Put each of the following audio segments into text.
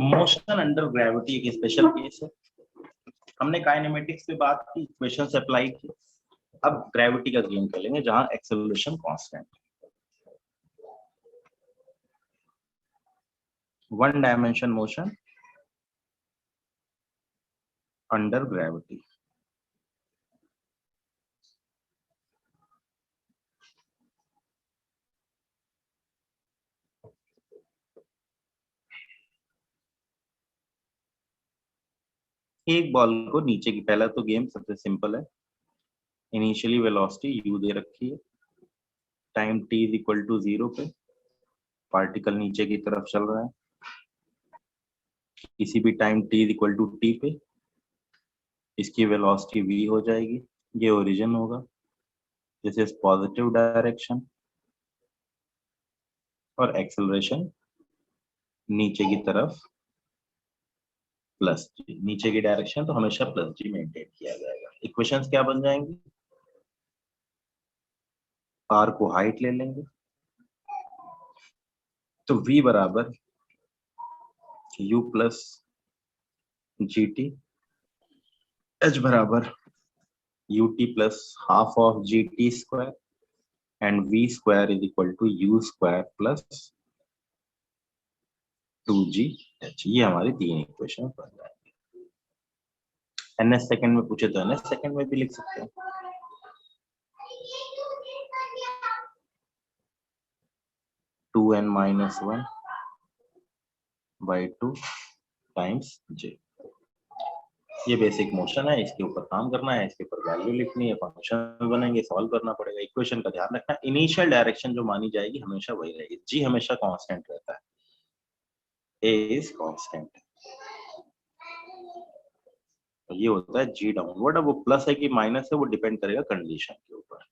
Motion under gravity एक special case है। हमने काइनेमेटिक्स पे बात की, इक्वेशंस अप्लाई की। अब ग्रेविटी का गेम खेलेंगे जहां acceleration constant, one dimension motion under gravity. एक बॉल को नीचे की, पहला तो गेम सबसे सिंपल है। इनिशियली वेलोसिटी u दे रखी है, time t is equal to 0 पे पार्टिकल नीचे की तरफ चल रहा है। किसी भी time t is equal to t पे इसकी वेलोसिटी v हो जाएगी। ये ओरिजिन होगा, दिस इज पॉजिटिव डायरेक्शन, और एक्सेलरेशन नीचे की तरफ प्लस जी। नीचे की डायरेक्शन तो हमेशा प्लस जी मेंटेन किया जाएगा। इक्वेशंस क्या बन जाएंगी, आर को हाइट ले लेंगे तो v बराबर u plus g t, h बराबर ut plus half of g t square and v square is equal to u square plus 2gh। ये हमारी तीन इक्वेशन बन जाएंगे। ns सेकंड में पूछे तो ns सेकंड में भी लिख सकते हैं। 2n minus 1 by 2 times j। ये बेसिक मोशन है, इसके ऊपर काम करना है, इसके ऊपर वैल्यू लिखनी है, फंक्शन बनेंगे, सॉल्व करना पड़ेगा। इक्वेशन का ध्यान रखना, इनिशियल डायरेक्शन जो मानी जाएगी हमेशा वही रहेगी। जी हमेशा कांस्टेंट रहता है, ए इज कांस्टेंट। ये होता है जी डाउनवर्ड। अब वो प्लस है कि माइनस है वो डिपेंड करेगा कंडीशन के ऊपर।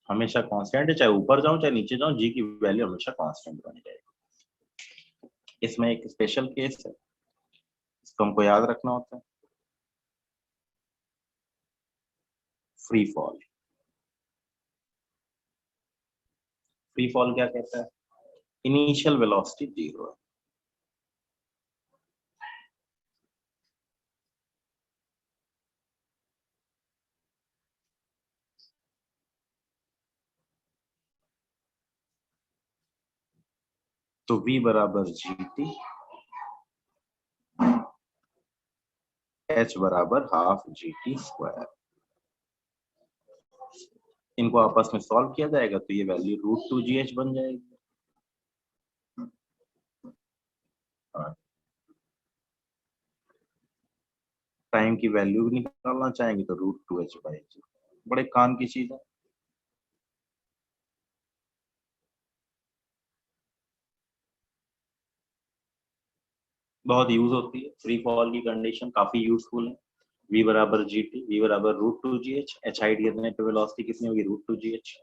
हमेशा कांस्टेंट है, चाहे ऊपर जाऊं चाहे नीचे जाऊं, जी की वैल्यू हमेशा कांस्टेंट बनी जाएगी। इसमें एक स्पेशल केस है, इसको हमको याद रखना होता है, फ्री फॉल। फ्री फॉल क्या कहता है, इनिशियल वेलोसिटी 0 है, तो v बराबर जी टी, h बराबर हाफ जी टी स्क्वायर। इनको आपस में सॉल्व किया जाएगा तो ये वैल्यू √2gh बन जाएगी। टाइम की वैल्यू निकालना चाहेंगे तो √2h/g। बड़े काम की चीज है। बहुत यूज होती है, फ्री फॉल की कंडीशन काफी यूजफुल है। v बराबर जी टी, v बराबर √2gh, h हाइट गिरने पे वेलोसिटी कितनी होगी √2gh,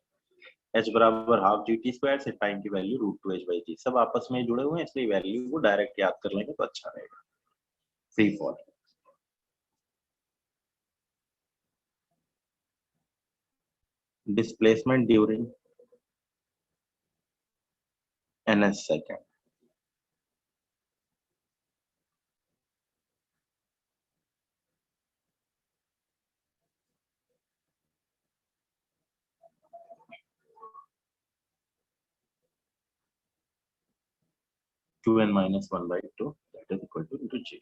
h बराबर हाफ जी टी स्क्वायर से टाइम की वैल्यू √2h/g। सब आपस में जुड़े हुए हैं, इसलिए वैल्यू को डायरेक्ट याद कर लेंगे तो अच्छा रहेगा। Free fall displacement during ns second. 2n minus 1/2 that is equal to into G.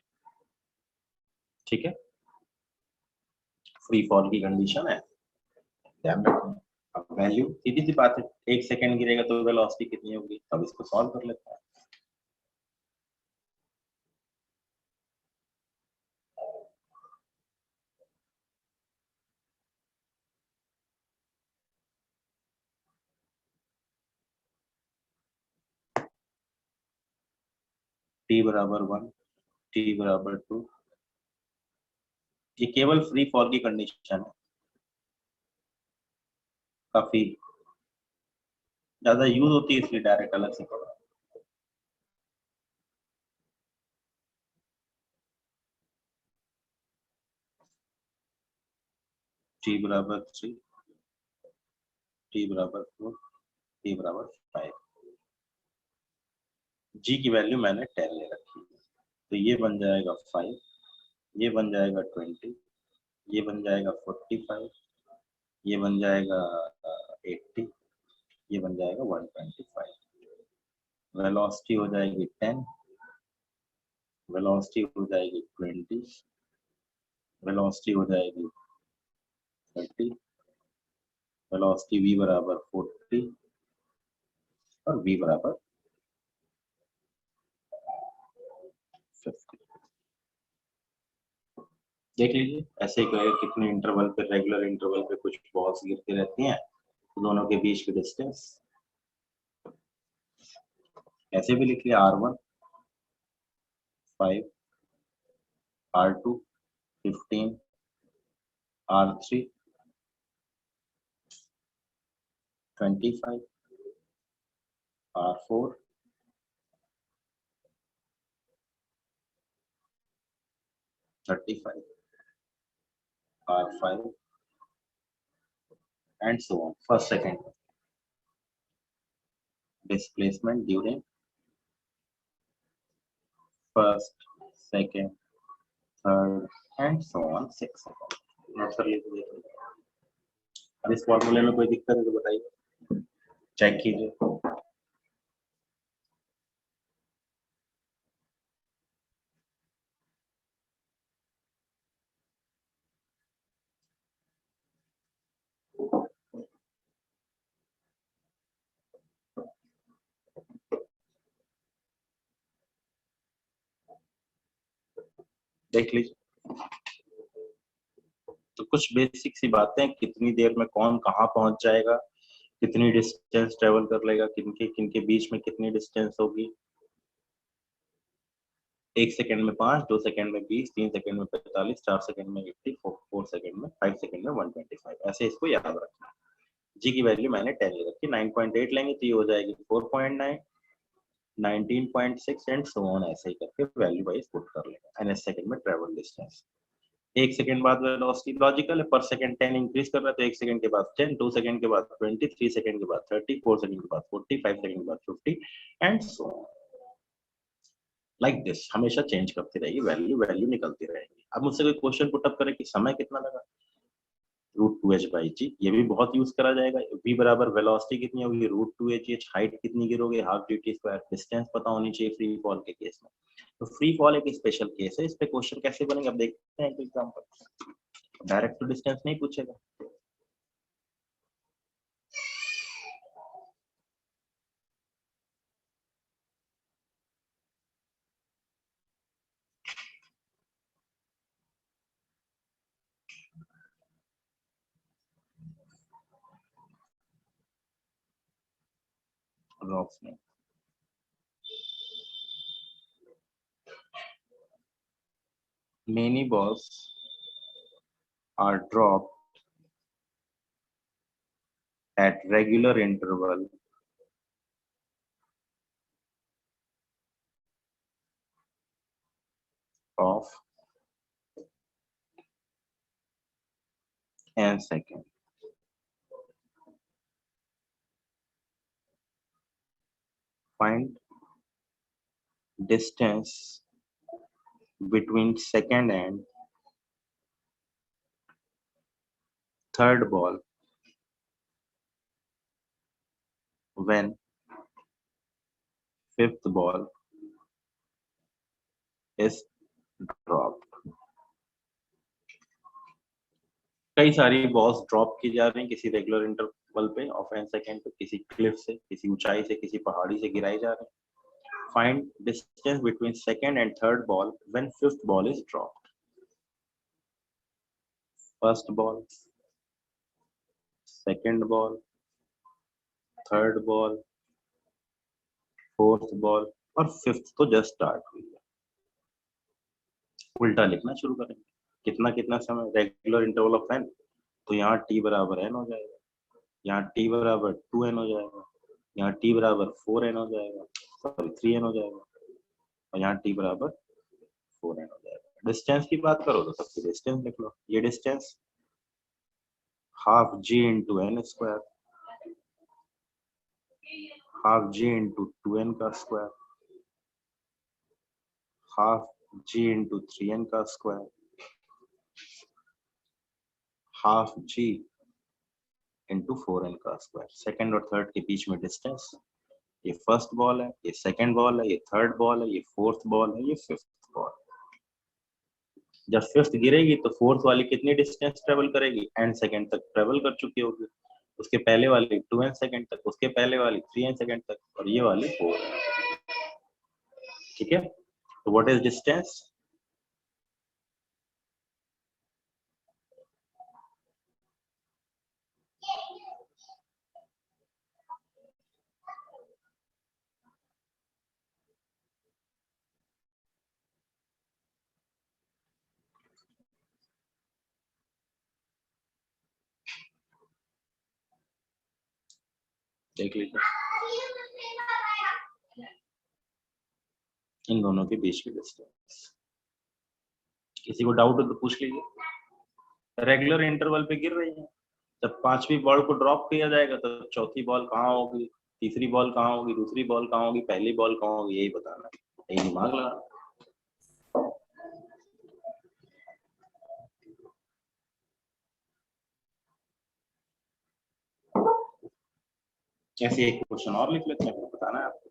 ठीक है, फ्री फॉल की कंडीशन है, ध्यान रखना। अब वैल्यू सीधी सी बात है, 1 सेकंड गिरेगा तो वेलोसिटी कितनी होगी, अब इसको सॉल्व कर लेते हैं। t बराबर 1, t बराबर 2, ये केवल फ्री फॉल की कंडीशन है, काफी ज्यादा यूज होती है इसलिए डायरेक्ट अलग से पढ़ा। t बराबर 3, t बराबर 4, t बराबर 5। जी की वैल्यू मैंने 10 ले रखी है, तो ये बन जाएगा 5, ये बन जाएगा 20, ये बन जाएगा 45, ये बन जाएगा 80, ये बन जाएगा 125। वेलोसिटी हो जाएगी 10, वेलोसिटी हो जाएगी 20, वेलोसिटी हो जाएगी 30, वेलोसिटी v बराबर 40 और v बराबर 50। देख लीजिए ऐसे ही करें, कितने इंटरवल पे, रेगुलर इंटरवल पे कुछ बॉल्स गिरती रहती हैं, तो दोनों के बीच की डिस्टेंस ऐसे भी लिख लिया, R1 5, R2 15, R3 25, R4 35, R5 and so on. First, second displacement during first, second, third and so on 6 seconds. Note कर लीजिए। अब इस फॉर्मूले में कोई दिक्कत है तो बताइए, चेक कीजिए। देख लीजिए, तो कुछ बेसिक सी बातें, कितनी देर में कौन कहाँ पहुंच जाएगा, कितनी डिस्टेंस ट्रेवल कर लेगा, किनके बीच में कितनी डिस्टेंस होगी, 1 सेकंड में 5, 2 सेकंड में 20, 3 सेकंड में 45, 4 सेकंड में 80, 4 सेकंड में, 5 सेकंड में 125। ऐसे इसको याद रखना। जी की वैल्यू मैंने 10 ले रखी, 9.8 लेंगे तो ये हो जाएगी 4.9, 19.6 एंड सो ऑन, ऐसे ही करके वैल्यू वाइज पुट कर लेंगे। एन एस सेकंड में ट्रेवल डिस्टेंस, 1 सेकंड बाद वेलोसिटी, लॉजिकल है, पर सेकंड 10 इंक्रीज कर रहा है तो 1 सेकंड के बाद 10, 2 सेकंड के बाद 20, 3 सेकंड के बाद 30, 4 सेकंड के बाद 40, 5 सेकंड के बाद 50 and so on, like this. हमेशा चेंज करती रहेगी वैल्यू, वैल्यू निकलती रहेगी। अब मुझसे कोई क्वेश्चन पुट अप करे कि समय कितना लगा, √2h/g, ये भी बहुत यूज करा जाएगा। v बराबर वेलोसिटी कितनी होगी, √2h, हाइट कितनी गिरोगे, हाफ gt स्क्वायर, डिस्टेंस पता होनी चाहिए फ्री फॉल के केस में। तो फ्री फॉल एक स्पेशल केस है, इस पे क्वेश्चन कैसे बनेंगे अब देखते हैं एक एग्जांपल। डायरेक्ट तो डिस्टेंस नहीं पूछेगा। रॉक्स में many balls are dropped at regular interval of n second. Find distance between second and third ball when fifth ball is dropped. कई सारी बॉल्स ड्रॉप की जा रही हैं किसी रेगुलर इंटरवल पे ऑफ एन सेकेंड पे, किसी क्लिफ से, किसी ऊंचाई से, किसी पहाड़ी से गिराई जा रही है। Find distance between second and third ball when fifth ball is dropped. First ball, second ball, third ball, fourth ball और फिफ्थ तो जस्ट स्टार्ट हुई है। उल्टा लिखना शुरू करेंगे, कितना कितना समय, रेगुलर इंटरवल ऑफ एन, तो यहाँ टी बराबर एन हो जाएगा, यहाँ टी बराबर 2n हो जाएगा, यहाँ टी बराबर 4n हो जाएगा, सॉरी 3n हो जाएगा, और यहाँ टी बराबर 4n हो जाएगा। डिस्टेंस की बात करो तो सबसे डिस्टेंस लिख लो, ये distance half g into n square, half g into 2n का स्क्वायर हाफ जी इंटू 3n का स्क्वायर, हाफ जी इंटू 4n का स्क्वायर। सेकंड और थर्ड के बीच में डिस्टेंस, ये फर्स्ट बॉल है, ये सेकंड बॉल है, ये थर्ड बॉल है, ये फोर्थ बॉल है, ये फिफ्थ बॉल। जब फिफ्थ गिरेगी तो फोर्थ वाली कितनी डिस्टेंस ट्रेवल करेगी, एंड सेकंड तक ट्रेवल कर चुकी होगी, उसके पहले वाली 2n सेकंड तक, उसके पहले वाली 3n सेकंड तक, और ये वाली 4n। ठीक है, तो व्हाट इज डिस्टेंस? देख लीजिए, इन दोनों के बीच की डिस्टेंस। किसी को डाउट हो तो पूछ लीजिए। रेगुलर इंटरवल पे गिर रही है, जब पांचवी बॉल को ड्रॉप किया जाएगा तो चौथी बॉल कहाँ होगी, तीसरी बॉल कहाँ होगी, दूसरी बॉल कहाँ होगी, पहली बॉल कहाँ होगी, यही बताना है, यही दिमाग लगा। ऐसे एक क्वेश्चन और लिख लेते हैं, बताना है आपको।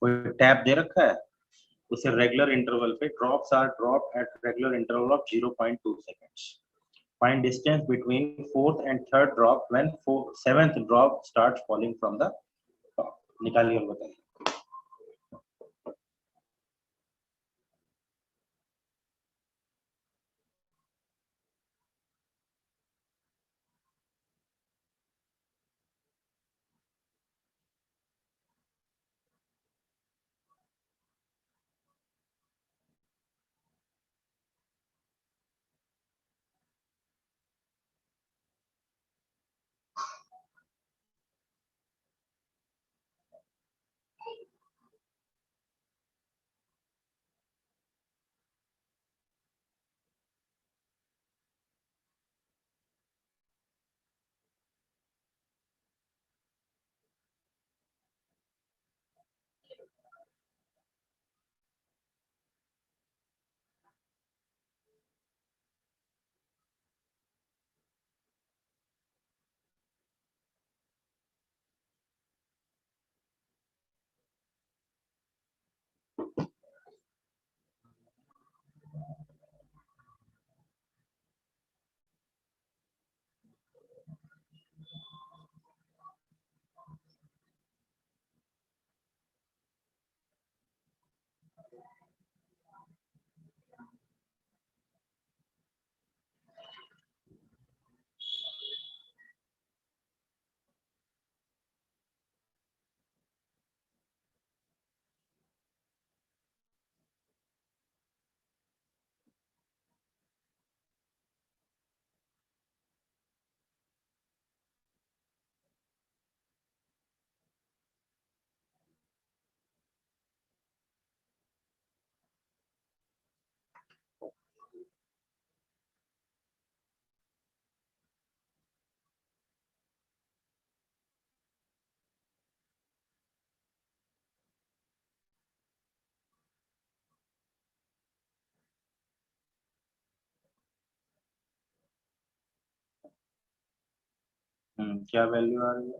कोई टैब दे रखा है, उसे रेगुलर इंटरवल पे drops are drop at regular interval of 0.2 seconds. Find distance between fourth and third drop when seventh drop starts falling from the top. निकालिए और बताइए। क्या वैल्यू आ रही है?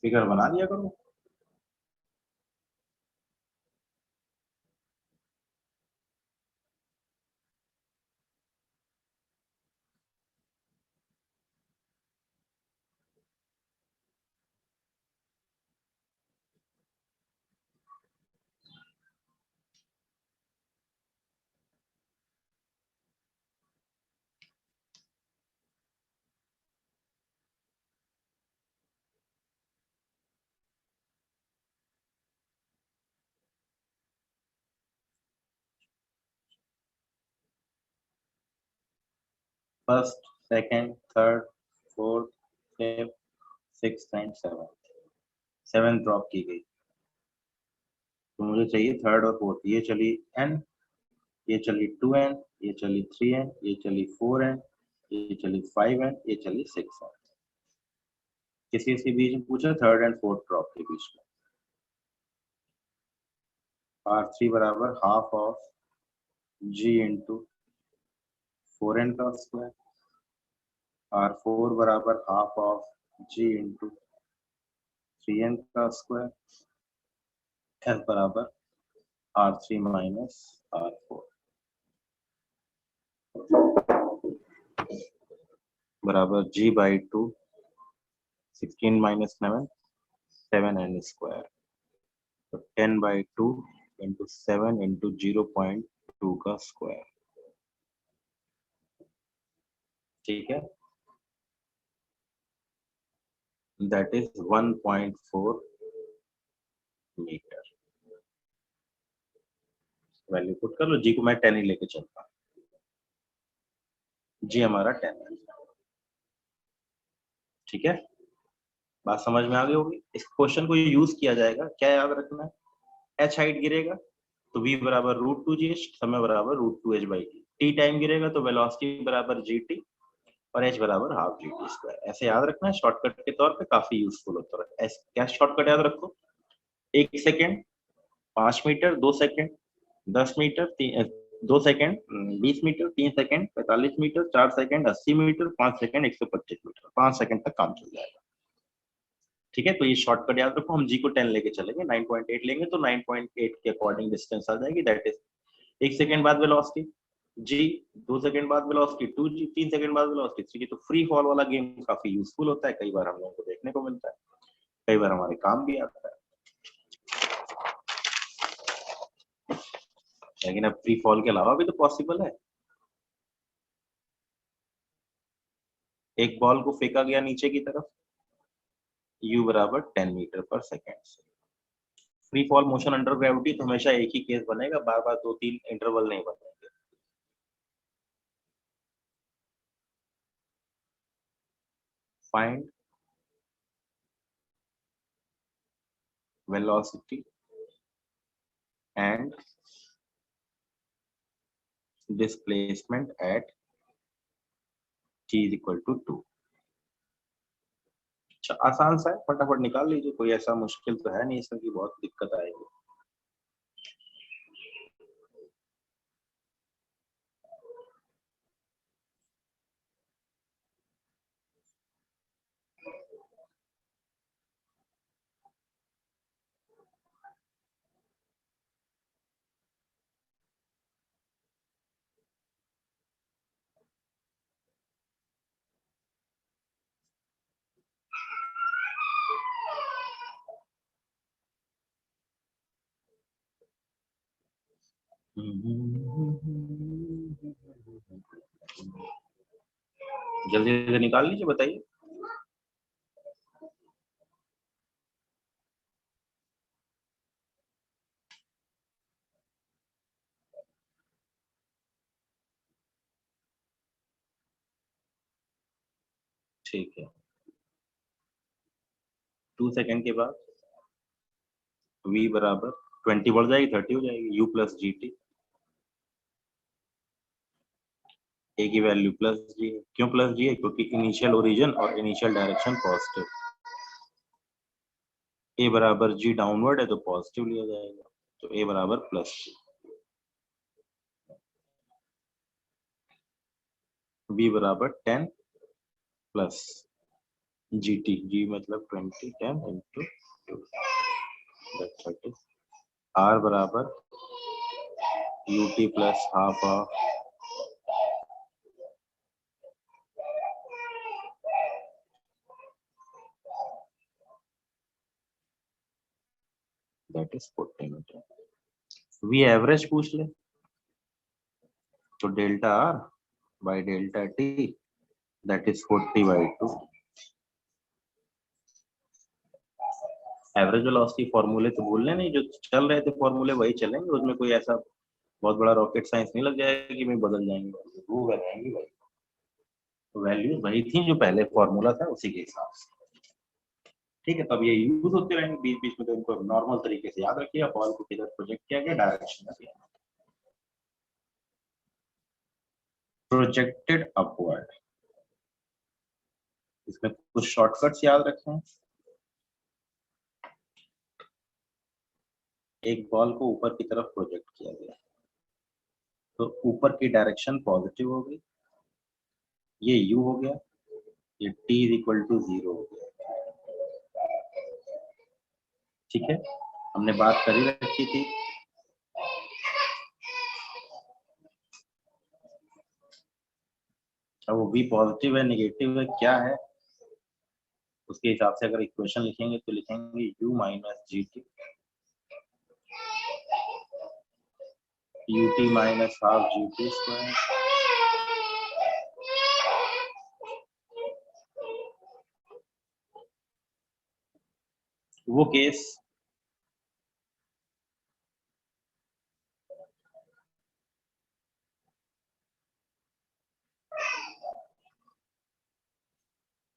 फिगर बना दिया करो। First, second, third, fourth, fifth, sixth and seventh drop की गई, तो मुझे चाहिए थर्ड और फोर्थ। ये चली n, ये चली 2n, ये चली 3n, ये चली 4n, ये चली 5n, ये चली 6n। किसी के बीच में पूछा थर्ड एंड फोर्थ ड्रॉप के बीच में। R3 बराबर half of G into 4n का स्क्वायर, R4 बराबर half of G into 3n का स्क्वायर, F बराबर R3 माइनस R4 बराबर G/2 16 माइनस 7 7n स्क्वायर, तो 10/2 इंटू 7 इंटू 0.2 का स्क्वायर। ठीक है, that is 1.4 metre. Value put कर लो। जी को मैं 10 ही लेके चलता, जी हमारा 10 है। ठीक है, बात समझ में आ गई होगी। इस क्वेश्चन को यूज किया जाएगा, क्या याद रखना है, एच हाइट गिरेगा तो v बराबर √2gh, समय बराबर √2h/t, टी टाइम गिरेगा तो वेलोसिटी बराबर gt और h बराबर हाफ gt स्क्वायर। ऐसे याद रखना है, शॉर्टकट के तौर पे काफी यूजफुल होता है। क्या शॉर्टकट याद रखो, 1 second 5 metre, 2 second 10 metre, 2 second 20 metre, 3 second 45 metre, 4 second 80 metre, 5 second 125 metre, 5 second तक काम चल जाएगा। ठीक है, तो ये शॉर्टकट याद रखो। हम जी को 10 लेके चलेंगे, 9.8 लेंगे तो 9.8 के अकॉर्डिंग डिस्टेंस आ जाएगी, दैट इज 1 सेकेंड बाद वेलोसिटी जी, 2 सेकेंड बाद वेलोसिटी 2g, 3 सेकेंड बाद वेलोसिटी 3g। तो फ्री फॉल वाला गेम काफी यूजफुल होता है, कई बार हम लोगों को देखने को मिलता है, कई बार हमारे काम भी आता है। लेकिन अब फ्री फॉल के अलावा भी तो पॉसिबल है। एक बॉल को फेंका गया नीचे की तरफ, u बराबर 10 मीटर पर सेकेंड से। Free fall motion under gravity तो हमेशा एक ही केस बनेगा, बार बार 2-3 इंटरवल नहीं बनेंगे। Find velocity and displacement eight t is equal to 2। अच्छा, आसान सा है, फटाफट निकाल लीजिए, कोई ऐसा मुश्किल तो है नहीं इसमें कि बहुत दिक्कत आएगी। जल्दी से निकाल लीजिए, बताइए। ठीक है, 2 सेकेंड के बाद v बराबर 20 बढ़ जाएगी, 30 हो जाएगी, u प्लस जी टी। ए की वैल्यू प्लस जी है। क्यों प्लस जी है? क्योंकि इनिशियल ओरिजिन और इनिशियल डायरेक्शन पॉजिटिव। ए बराबर जी डाउनवर्ड है तो पॉजिटिव लिया जाएगा, तो ए बराबर प्लस जी। v बराबर 10 प्लस GT, G मतलब 20 10 into 2, that is R बराबर UT plus half of that is 40 metre. V average पूछ ले तो delta R by delta T that is 40/2। Average velocity फॉर्मूले तो भूलने नहीं, जो चल रहे थे फॉर्मूले वही चलेंगे, उसमें कोई ऐसा बहुत बड़ा रॉकेट साइंस नहीं लग जाएगा कि मैं बदल जाएंगे, वो रहेंगी वही, वैल्यू वही थी जो पहले फॉर्मूला था उसी के हिसाब से। ठीक है, तब ये यूज होते रहेंगे बीच बीच में, तो इनको नॉर्मल तरीके से याद रखिए। बॉल को किधर प्रोजेक्ट किया गया, डायरेक्शन में दिया, प्रोजेक्टेड अपवर्ड। इसमें कुछ शॉर्टकट्स याद रखें। एक बॉल को ऊपर की तरफ प्रोजेक्ट किया गया तो ऊपर की डायरेक्शन पॉजिटिव हो गई, ये u हो गया, ये t = 0 हो गया। ठीक है, हमने बात करी रखी थी। अब वो v पॉजिटिव है नेगेटिव है क्या है, उसके हिसाब से अगर इक्वेशन लिखेंगे तो लिखेंगे u - GT ut - ½ GT²। वो case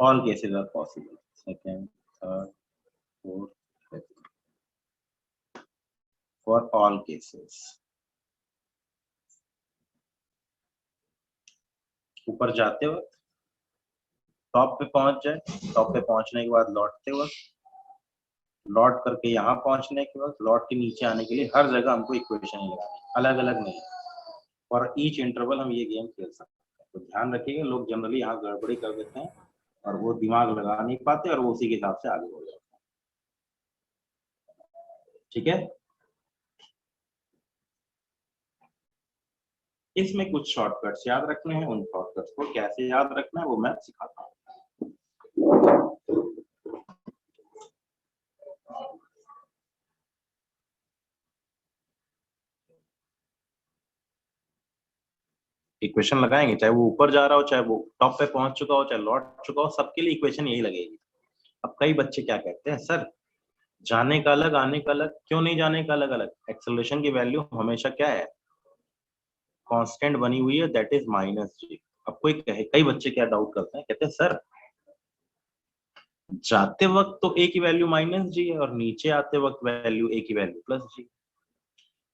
all cases are possible, second, third, fourth, fifth, for all cases। ऊपर जाते वक्त टॉप पे पहुंच जाए, टॉप पे पहुंचने के बाद लौटते वक्त, लौट करके यहाँ पहुंचने के वक्त, लौट के नीचे आने के लिए हर जगह हमको इक्वेशन ही लगानी, अलग अलग नहीं। और ईच इंटरवल हम ये गेम खेल सकते हैं, तो ध्यान रखिएगा, लोग जनरली यहाँ गड़बड़ी कर देते हैं और वो दिमाग लगा नहीं पाते और वो उसी के हिसाब से आगे हो जाते हैं। ठीक है, इसमें कुछ शॉर्टकट्स याद रखने हैं, उन शॉर्टकट्स को कैसे याद रखना है वो मैं सिखाता हूँ। इक्वेशन लगाएंगे, चाहे वो ऊपर जा रहा हो, चाहे वो टॉप पे पहुंच चुका हो, चाहे लौट चुका हो, सबके लिए इक्वेशन यही लगेगी। अब कई बच्चे क्या कहते हैं, सर जाने का अलग आने का अलग, क्यों नहीं जाने का अलग अलग? एक्सेलरेशन की वैल्यू हमेशा क्या है, कांस्टेंट बनी हुई है, दैट इज -g। अब कोई कहे, कई बच्चे क्या डाउट करते हैं, कहते हैं सर जाते वक्त तो a की वैल्यू -g है और नीचे आते वक्त वैल्यू a की वैल्यू +g।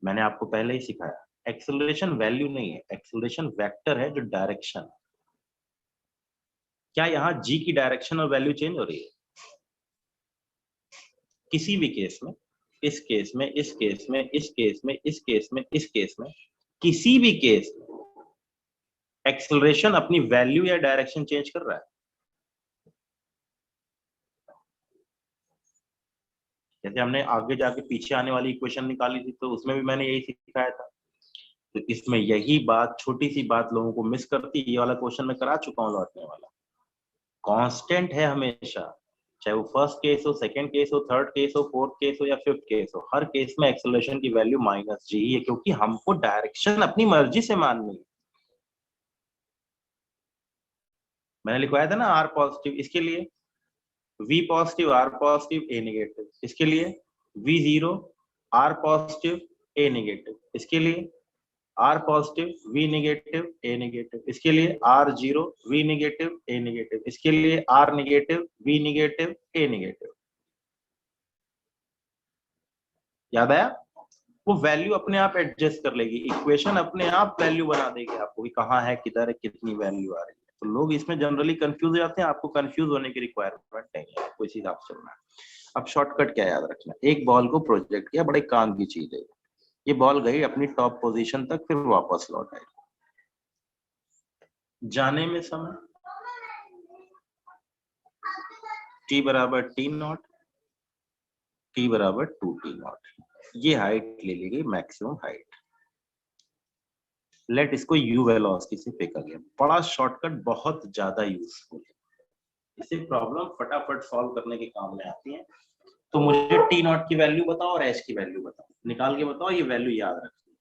मैंने आपको पहले ही सिखाया, एक्सेलरेशन वैल्यू नहीं है, एक्सेलरेशन वेक्टर है जो डायरेक्शन। क्या यहाँ g की डायरेक्शन और वैल्यू चेंज हो रही है? किसी भी केस में, इस केस में, इस केस में, इस केस में, इस केस में, इस केस में, किसी भी केस में एक्सेलरेशन अपनी वैल्यू या डायरेक्शन चेंज कर रहा है। जैसे हमने आगे जाके पीछे आने वाली इक्वेशन निकाली थी, तो उसमें भी मैंने यही सिखाया था। तो इसमें यही बात, छोटी सी बात लोगों को मिस करती है। ये वाला क्वेश्चन मैं करा चुका हूँ लौटने वाला। कांस्टेंट है हमेशा, चाहे वो फर्स्ट केस हो, सेकंड केस हो, थर्ड केस हो, फोर्थ केस हो या फिफ्थ केस हो, हर केस में एक्सेलरेशन की वैल्यू -g ही है, क्योंकि हमको डायरेक्शन अपनी मर्जी से माननी है। मैंने लिखवाया था ना R पॉजिटिव, इसके लिए V positive, R positive, A negative. इसके लिए V0, R positive, A negative. इसके लिए R positive, V negative, A negative. इसके लिए R0, V negative, A negative. इसके लिए R negative, V negative, A negative. याद आया? वो वैल्यू अपने आप एडजस्ट कर लेगी, इक्वेशन अपने आप वैल्यू बना देगी आपको कि कहाँ है, किधर है, कितनी वैल्यू आ रही है। तो लोग इसमें जनरली कंफ्यूज हो जाते हैं, आपको कंफ्यूज होने की रिक्वायरमेंट नहीं है, आपको इसी हिसाब से चलना है। अब शॉर्टकट क्या याद रखना, एक बॉल को प्रोजेक्ट किया, बड़े काम की चीज है। ये बॉल गई अपनी टॉप पोजीशन तक, फिर वापस लौट आई। जाने में समय टी बराबर टी नॉट, टी बराबर 2t0, ये हाइट ले ली गई मैक्सिमम हाइट। लेट इसको यू वेलोसिटी से पे कर लिया। बड़ा शॉर्टकट, बहुत ज्यादा यूजफुल है, इसे प्रॉब्लम फटाफट सॉल्व करने के काम में आती है। तो मुझे टी नॉट की वैल्यू बताओ और एच की वैल्यू बताओ, निकाल के बताओ, ये वैल्यू याद रखनी,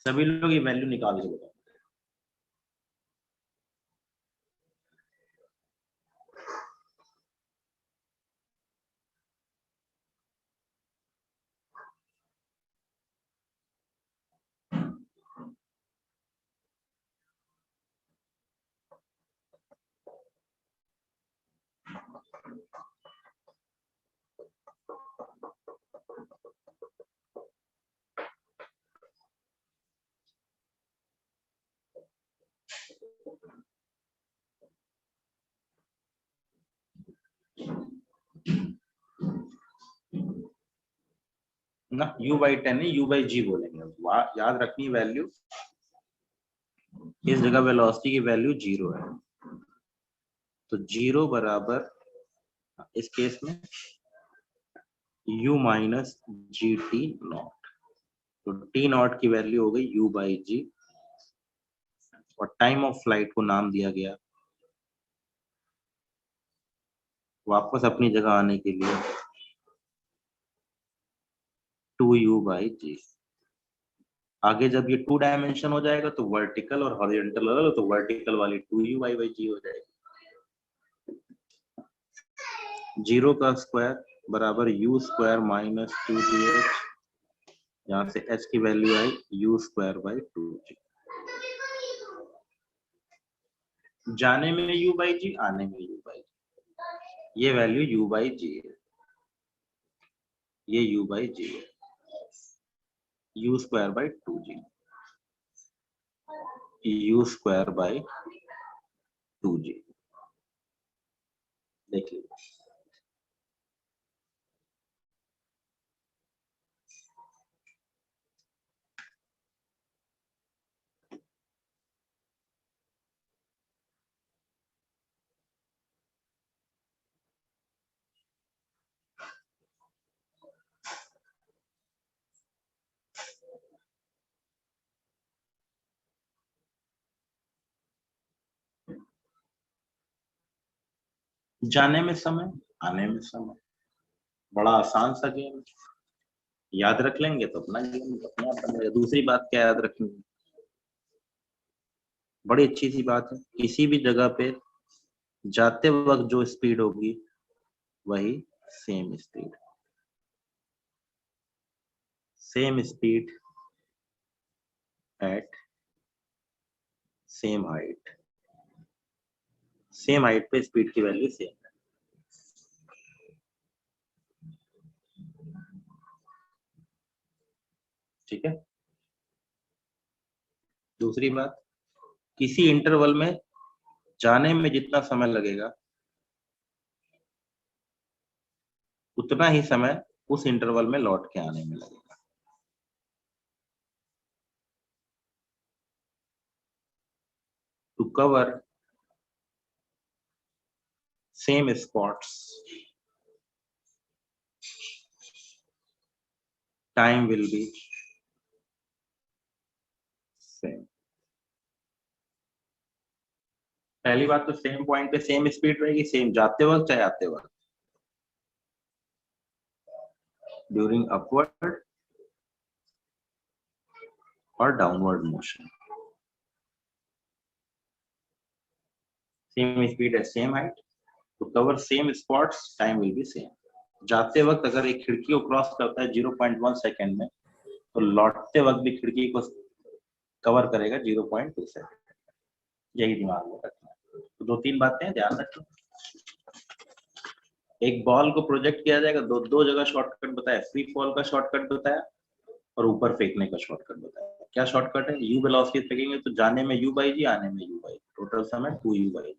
सभी लोग ये वैल्यू निकाल के बताओ। ना u/10 है, u/g बोलेंगे, याद रखनी वैल्यू, इस जगह वेलोसिटी की वैल्यू 0 है, तो 0 बराबर इस केस में u minus G T not, तो टी नॉट की वैल्यू हो गई u/g, और टाइम ऑफ फ्लाइट को नाम दिया गया, वापस अपनी जगह आने के लिए 2u/g। आगे जब ये 2 डायमेंशन हो जाएगा तो वर्टिकल और हॉरिजॉन्टल अलग, तो वर्टिकल वाली 2u/g हो जाएगी। 0 का स्क्वायर बराबर u स्क्वायर माइनस 2gh, यहाँ से h की value I u square by 2g। जाने में u/g, आने में u/g, ये वैल्यू u/g है, ये u/g है, u square by 2g, u square by 2g, देखिए। जाने में समय, आने में समय, बड़ा आसान सा गेम, याद रख लेंगे तो अपना गेम अपने आप बनेगा। दूसरी बात क्या याद रखनी, बड़ी अच्छी सी बात है, किसी भी जगह पे जाते वक्त जो स्पीड होगी वही same speed, same speed at same height, same height पे स्पीड की वैल्यू सेम है, ठीक है। दूसरी बात, किसी इंटरवल में जाने में जितना समय लगेगा उतना ही समय उस इंटरवल में लौट के आने में लगेगा। To cover same spots, time will be same. पहली बात तो सेम पॉइंट पे सेम स्पीड रहेगी, सेम जाते वक्त चाहे आते वक्त, ड्यूरिंग अपवर्ड और डाउनवर्ड मोशन, सेम स्पीड है same height, to cover same spots time will be same. जाते वक्त अगर एक खिड़की को क्रॉस करता है 0.1 सेकेंड में, तो लौटते वक्त भी खिड़की को कवर करेगा 0.2 सेकेंड, यही दिमाग में रखना है। तो 2-3 बातें ध्यान रखना, एक बॉल को प्रोजेक्ट किया जाएगा, दो जगह शॉर्टकट बताया, फ्री फॉल का शॉर्टकट बताया और ऊपर फेंकने का शॉर्टकट बताया। क्या शॉर्टकट है, यू वेलोसिटी फेंकेंगे तो जाने में u/g, आने में u/g, टोटल समय 2u/g,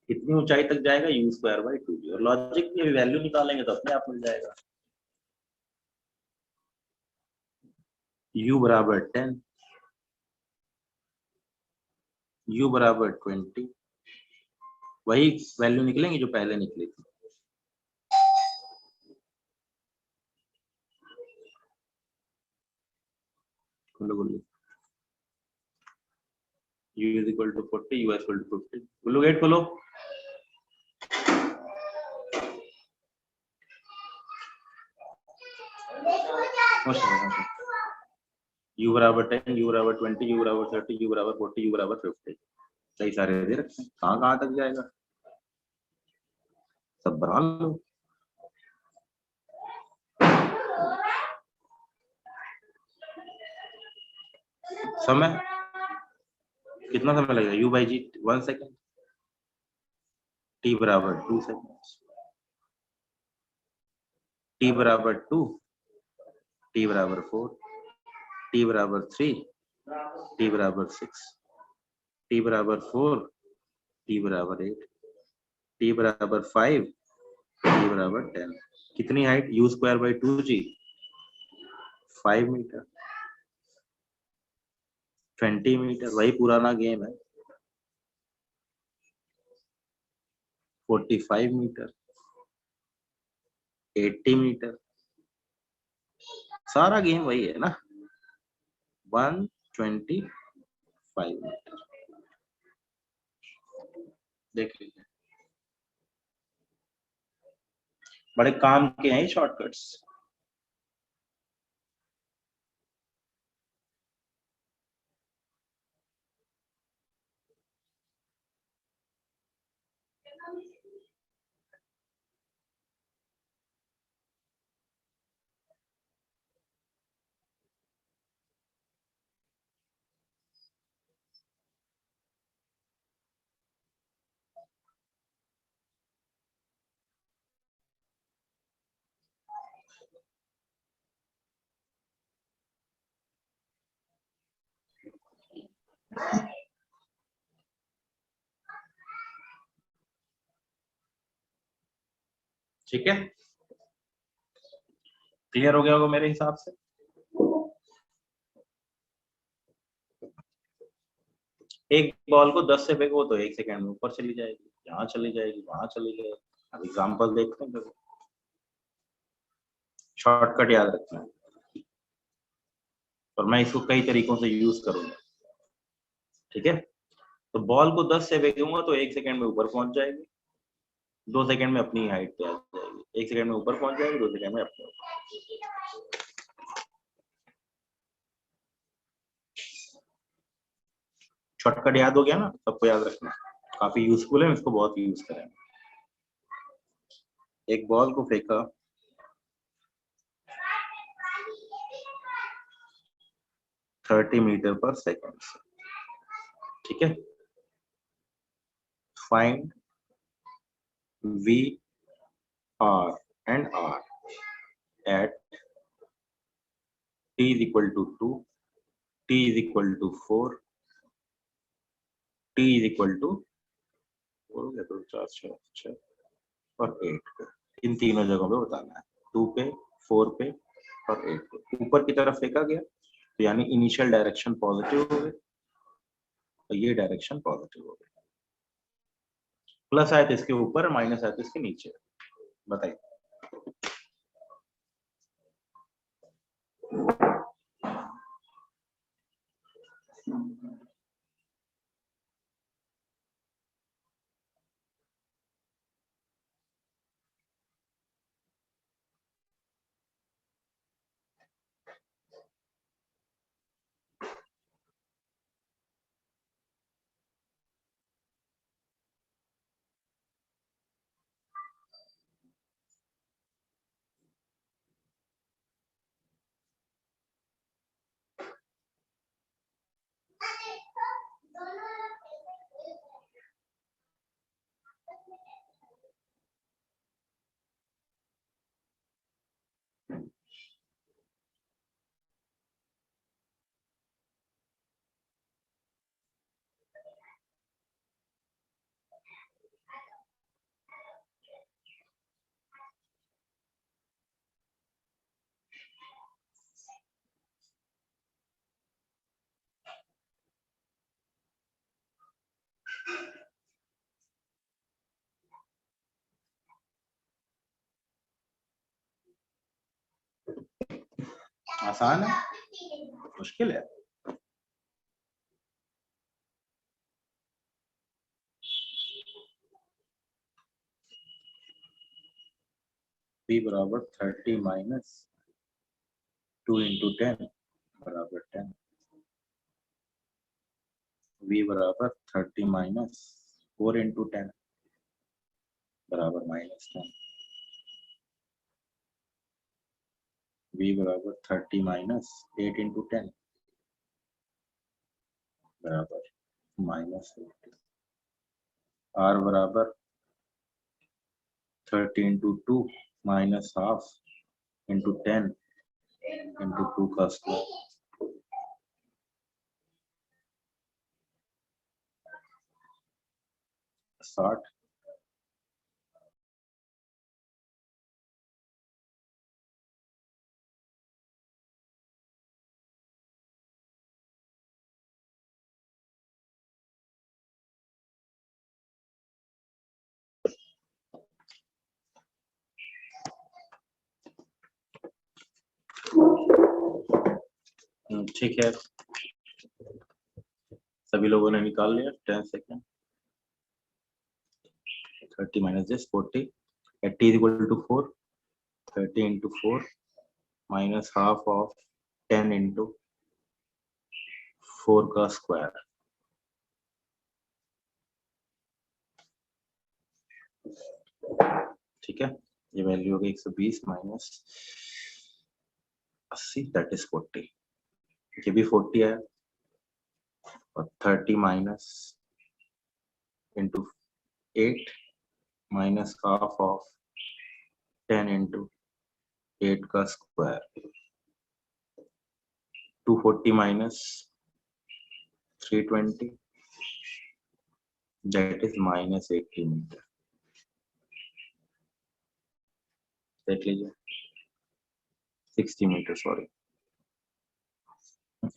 कितनी ऊंचाई तक जाएगा u स्क्वायर बाई 2g, और लॉजिक की वैल्यू निकालेंगे तो अपने आप मिल जाएगा, u बराबर 10, u बराबर 20, वही वैल्यू निकलेंगी जो पहले निकली थी। U is equal to 40, U is equal to 50. बोलो गेट खोलो। U बराबर 10, U बराबर 20, U बराबर 30, U बराबर 40, U बराबर 50। सही सारे दे रखे हैं, कहाँ तक जाएगा, सब बना लो। समय कितना समय लगेगा, U by G 1 second, T बराबर 2 सेकेंड, T बराबर 2, T बराबर 4, T बराबर 3, T बराबर 6, T बराबर 4, T बराबर 8, T बराबर 5, T बराबर 10। कितनी height, U square by 2G 5 metre, 20 metre, वही पुराना गेम है। 45 मीटर, 80 मीटर, सारा गेम वही है ना। 125 मीटर देख लीजिए, बड़े काम के हैं शॉर्टकट्स। ठीक है, क्लियर हो गया होगा मेरे हिसाब से। एक बॉल को 10 से फेंको तो 1 सेकंड में ऊपर चली जाएगी, यहाँ चली जाएगी, वहां चली जाएगी। अब एग्जांपल देखते हैं, देखो शॉर्टकट याद रखना है और मैं इसको कई तरीकों से यूज करूंगा। ठीक है, तो बॉल को 10 से फेंकूंगा तो 1 सेकंड में ऊपर पहुंच जाएगी, 2 सेकंड में अपनी हाइट पे आ जाएगी, 1 सेकंड में ऊपर पहुंच जाएगी, 2 सेकंड में अपने ऊपर। शॉर्टकट याद हो गया ना, सबको याद रखना, काफी यूजफुल है, इसको बहुत यूज करें। एक बॉल को फेंका, थर्टी मीटर पर सेकेंड, ठीक है। Find V R and R at t is equal to 2, t is equal to 4, t is equal to 4 और 8 पे, इन तीनों जगहों पे बताना है, 2 पे, 4 पे और 8 पे। ऊपर की तरफ फेंका गया तो यानी इनिशियल डायरेक्शन पॉजिटिव हो गई और ये डायरेक्शन पॉजिटिव हो गई। प्लस आए तो इसके ऊपर, माइनस आए तो इसके नीचे। बताइए, आसान है, मुश्किल है? v बराबर 30 माइनस 2 इंटू 10 बराबर 10। v बराबर 30 माइनस 4 इंटू 10 बराबर माइनस 10। v बराबर 30 माइनस 8 इंटू 10 बराबर माइनस 8। r बराबर 30 into 2 minus half into 10 into 2 का स्क्वायर। साठ। ठीक है, सभी लोगों ने निकाल लिया। 10 second. 30 minus this 40 at t is equal to 4, 30 into 4 minus half of 10 into 4 का स्क्वायर। ठीक है, ये वैल्यू होगी 120 माइनस 80 दैट इज 40। ये भी 40 है और 30 minus into 8 minus half of 10 into 8 का square. 240 minus 320 that is minus 80 metre. देख लीजिए, 60 मीटर, सॉरी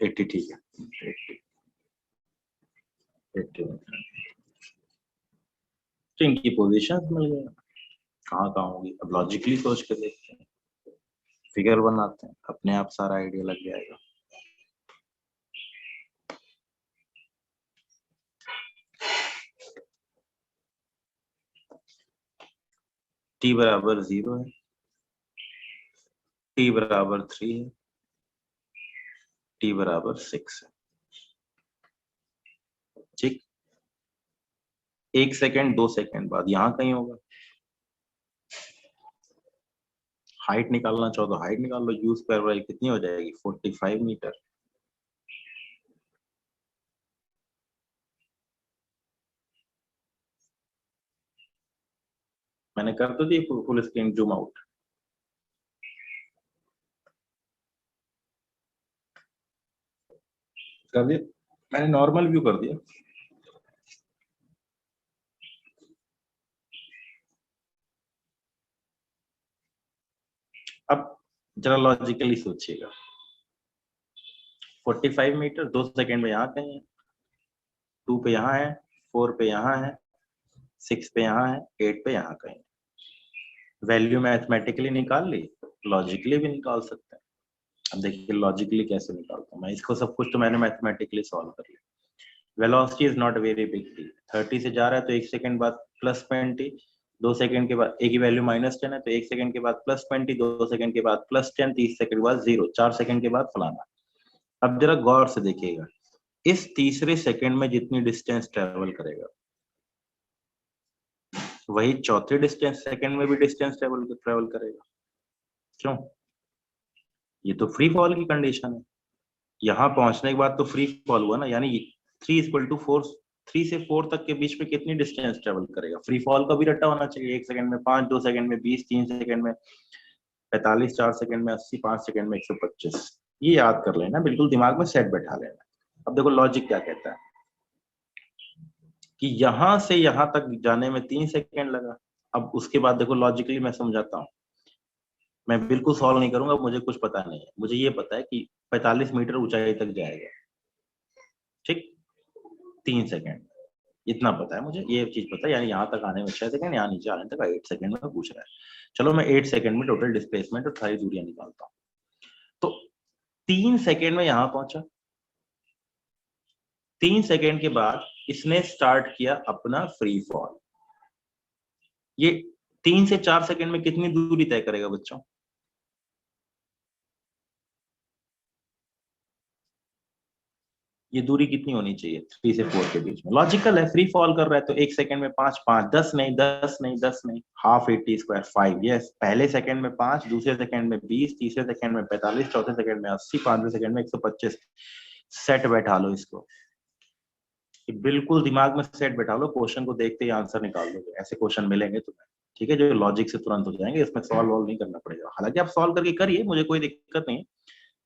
80, ठीक है 80 मीटर। तो इनकी पोजीशन मिल गई, कहाँ कहाँ होगी। अब लॉजिकली सोच के देखते हैं, फिगर बनाते हैं, अपने आप सारा आइडिया लग जाएगा। t बराबर 0 है, t बराबर 3 है, t बराबर 6 है। ठीक, 1 सेकेंड 2 सेकेंड बाद यहाँ कहीं होगा। हाइट निकालना चाहो तो हाइट निकाल लो, यू स्क्वायर वाई कितनी हो जाएगी 45 मीटर। मैंने कर तो दी फुल स्क्रीन जूम आउट। कर दिया मैंने, नॉर्मल व्यू कर दिया। अब जरा लॉजिकली सोचिएगा, 45 मीटर 2 सेकेंड में यहाँ कहीं है, 2 पे यहाँ है, 4 पे यहाँ है, 6 पे यहाँ है, 8 पे यहाँ कहीं। वैल्यू मैथमेटिकली निकाल ली, लॉजिकली भी निकाल सकते हैं। अब देखिए लॉजिकली कैसे निकालता हूँ मैं इसको, सब कुछ तो मैंने मैथमेटिकली सॉल्व कर लिया। Velocity is not very big deal, 30 से जा रहा है तो 1 सेकंड बाद प्लस 20, 2 सेकंड के बाद a की वैल्यू -10 है तो 1 सेकंड के बाद प्लस 20, 2 सेकंड के बाद प्लस 10, 30 सेकंड के बाद 0, 4 सेकंड के बाद फलाना। अब जरा गौर से देखिएगा, इस तीसरे सेकंड में जितनी डिस्टेंस ट्रेवल करेगा वही चौथे डिस्टेंस सेकंड में भी डिस्टेंस ट्रेवल करेगा। क्यों? ये तो फ्री फॉल की कंडीशन है। यहाँ पहुंचने के बाद तो फ्री फॉल हुआ ना, यानी 3 = 4, 3 से 4 तक के बीच में कितनी डिस्टेंस ट्रेवल करेगा। फ्री फॉल का भी रट्टा होना चाहिए, 1 सेकंड में 5, 2 सेकंड में 20, 3 सेकंड में 45, 4 सेकंड में 80, 5 सेकंड में 125। ये याद कर लेना, बिल्कुल दिमाग में सेट बैठा लेना। अब देखो लॉजिक क्या कहता है कि यहां से यहां तक जाने में 3 सेकंड लगा। अब उसके बाद देखो लॉजिकली मैं समझाता हूँ, मैं बिल्कुल सॉल्व नहीं करूंगा, मुझे कुछ पता नहीं है। मुझे ये पता है कि 45 मीटर ऊंचाई तक जाएगा, ठीक, 3 सेकंड, इतना पता है मुझे, ये चीज पता है। यानी यहाँ तक आने में 6 सेकंड, यहाँ नीचे आने तक 8 सेकंड में पूछ रहा है। चलो मैं 8 सेकंड में टोटल डिस्प्लेसमेंट और सारी दूरियां निकालता हूँ। तो 3 सेकेंड में यहां पहुंचा, 3 सेकेंड के बाद इसने स्टार्ट किया अपना फ्री फॉल। ये 3 से 4 सेकेंड में कितनी दूरी तय करेगा बच्चों? ये दूरी कितनी होनी चाहिए 3 से 4 के बीच में? लॉजिकल है, फ्री फॉल कर रहा है तो 1 सेकंड में 5 5 10 नहीं 10 नहीं 10 नहीं, हाफ 80 स्क्वायर 5। यस, पहले सेकंड में 5, दूसरे सेकंड में 20, तीसरे सेकंड में 45, चौथे सेकंड में 80, पांचवें सेकंड में 125। सेट बैठा लो इसको, बिल्कुल दिमाग में सेट बैठा लो, क्वेश्चन को देखते ही आंसर निकाल दोगे। ऐसे क्वेश्चन मिलेंगे तुम्हें, ठीक है, जो लॉजिक से तुरंत हो जाएंगे, इसमें सॉल्व वॉल्व नहीं करना पड़ेगा। हालांकि आप सॉल्व करके करिए, मुझे कोई दिक्कत नहीं है,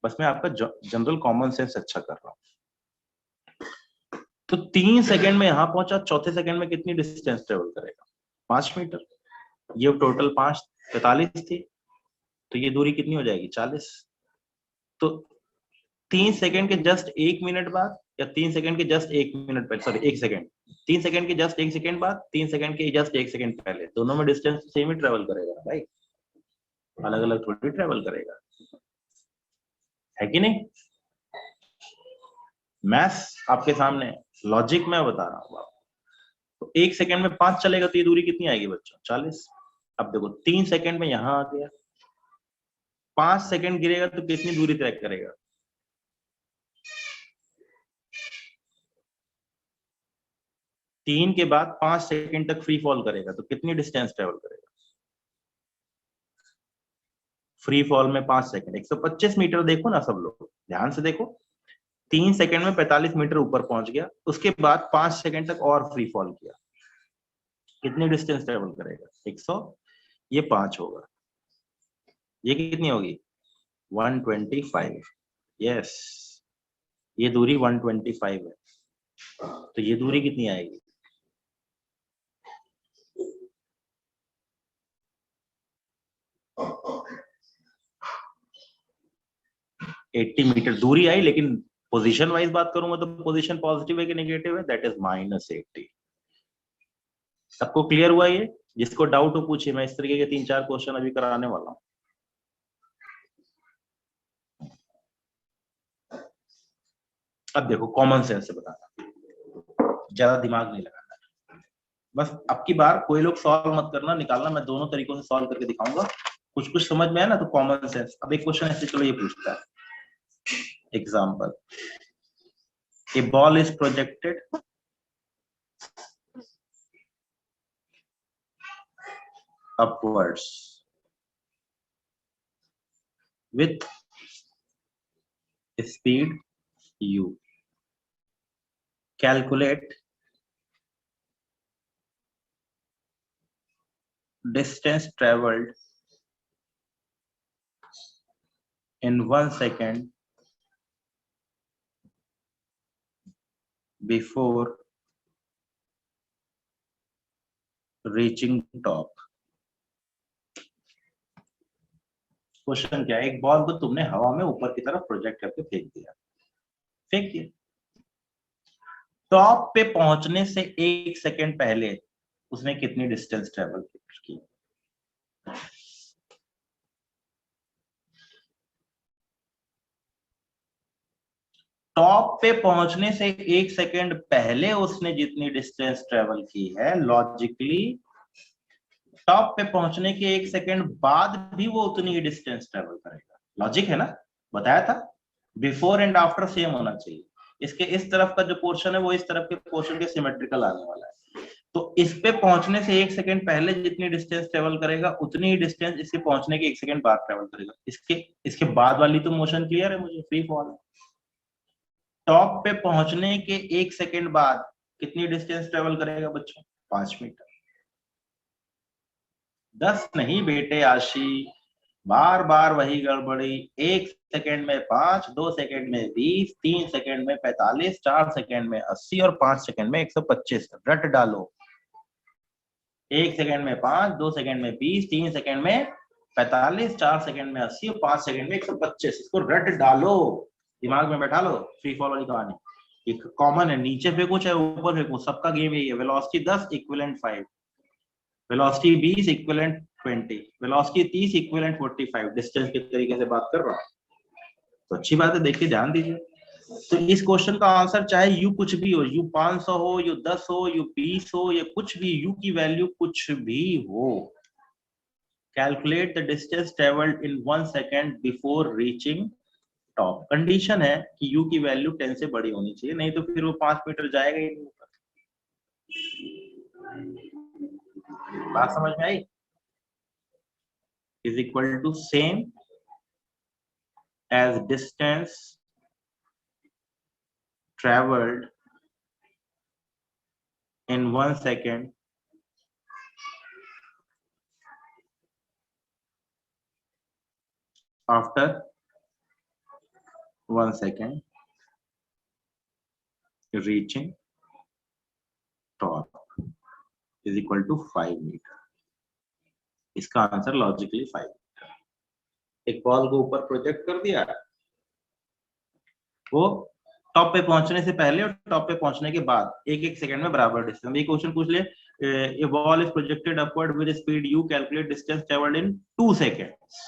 बस मैं आपका जनरल कॉमन सेंस अच्छा कर रहा हूँ। तो 3 सेकंड में यहां पहुंचा, चौथे सेकंड में कितनी डिस्टेंस ट्रेवल करेगा? 5 मीटर। ये टोटल 5 45 थी, तो ये दूरी कितनी हो जाएगी? 40। तो 3 सेकंड के जस्ट 1 मिनट बाद, या 3 सेकंड के जस्ट 1 मिनट पहले, सॉरी 1 सेकंड, 3 सेकंड के जस्ट 1 सेकंड बाद, 3 सेकंड के जस्ट 1 सेकंड पहले, दोनों में डिस्टेंस सेम ही ट्रेवल करेगा भाई, अलग अलग थोड़ी ट्रेवल करेगा, है कि नहीं? मैथ्स आपके सामने, लॉजिक मैं बता रहा हूँ आपको। तो 1 सेकंड में 5 चलेगा तो ये दूरी कितनी आएगी बच्चों? 40। अब देखो 3 सेकंड में यहां आ गया, 5 सेकंड गिरेगा तो कितनी दूरी तय करेगा? 3 के बाद 5 सेकंड तक फ्री फॉल करेगा तो कितनी डिस्टेंस ट्रेवल करेगा? फ्री फॉल में 5 सेकंड 125 मीटर। देखो ना सब लोग, ध्यान से देखो, 3 सेकंड में 45 मीटर ऊपर पहुंच गया, उसके बाद 5 सेकंड तक और फ्री फॉल किया, कितनी डिस्टेंस ट्रेवल करेगा? 100। ये 5 होगा, ये कितनी होगी? 125। यस, ये दूरी 125 है, तो ये दूरी कितनी आएगी? 80 मीटर दूरी आई, लेकिन पोजीशन वाइज बात करूंगा तो पोजीशन पॉजिटिव है कि नेगेटिव है? That is -80। सबको क्लियर हुआ ये? जिसको डाउट हो पूछिए, मैं इस तरीके के 3-4 क्वेश्चन अभी कराने वाला हूँ। अब देखो कॉमन सेंस से बताना, ज्यादा दिमाग नहीं लगाना, बस अब की बार कोई लोग सॉल्व मत करना, निकालना, मैं दोनों तरीकों से सॉल्व करके दिखाऊंगा। कुछ कुछ समझ में आया ना तो कॉमन सेंस। अब एक क्वेश्चन ऐसे, चलो ये पूछता है, example, A ball is projected upwards with speed u. Calculate distance traveled in 1 second before reaching top. Question क्या है? एक बॉल को तुमने हवा में ऊपर की तरफ प्रोजेक्ट करके फेंक दिया, टॉप पे पहुंचने से 1 सेकंड पहले उसने कितनी डिस्टेंस ट्रेवल की? टॉप पे पहुंचने से 1 सेकंड पहले उसने जितनी डिस्टेंस ट्रेवल की है, लॉजिकली टॉप पे पहुंचने के 1 सेकंड बाद भी वो उतनी ही डिस्टेंस ट्रेवल करेगा। लॉजिक है ना, बताया था, बिफोर एंड आफ्टर सेम होना चाहिए। इसके इस तरफ का जो पोर्शन है वो इस तरफ के पोर्शन के सिमेट्रिकल आने वाला है, तो इस पे पहुंचने से 1 सेकंड पहले जितनी डिस्टेंस ट्रेवल करेगा उतनी ही डिस्टेंस इसके पहुंचने के 1 सेकंड बाद ट्रेवल करेगा। इसके बाद वाली तो मोशन क्लियर है मुझे, फ्री फॉल है। टॉप पे पहुंचने के 1 सेकंड बाद कितनी डिस्टेंस ट्रेवल करेगा बच्चों? 5 मीटर। 10 नहीं बेटे आशी, बार बार वही गड़बड़ी। 1 सेकंड में 5, 2 सेकंड में 20, 3 सेकंड में 45, 4 सेकंड में 80 और 5 सेकंड में 125। रट डालो, 1 सेकंड में 5, 2 सेकंड में 20, 3 सेकंड में 45, 4 सेकंड में 80 और 5 सेकंड में 125। इसको रट डालो, दिमाग में बैठा लो। फ्री फॉल वाली कहानी एक कॉमन है, नीचे फेंको चाहे ऊपर फेंको, सबका गेम यही है। Velocity 10 equivalent 5, velocity 20 equivalent 20, velocity 30 equivalent 45। Distance के तरीके से बात कर रहा हूं, तो अच्छी बात है, देखिए ध्यान दीजिए। तो इस क्वेश्चन का आंसर चाहे यू कुछ भी हो, यू 500 हो, यू 10 हो, यू 20 हो, या कुछ भी, यू की वैल्यू कुछ भी हो, calculate the distance travelled in 1 second before reaching top. Condition है कि यू की वैल्यू 10 से बड़ी होनी चाहिए, नहीं तो फिर वो 5 मीटर जाएगा ही नहीं ऊपर। बात समझ में आई? Is equal to same as distance traveled in 1 second after 1 second reaching top is equal to 5 metre. इसका आंसर लॉजिकली 5 मीटर। एक बॉल को ऊपर प्रोजेक्ट कर दिया, वो टॉप पे पहुंचने से पहले और टॉप पे पहुंचने के बाद एक एक सेकंड में बराबर डिस्टेंस। ये क्वेश्चन पूछ ले, a ball is projected upward with speed u, calculate distance travelled in 2 seconds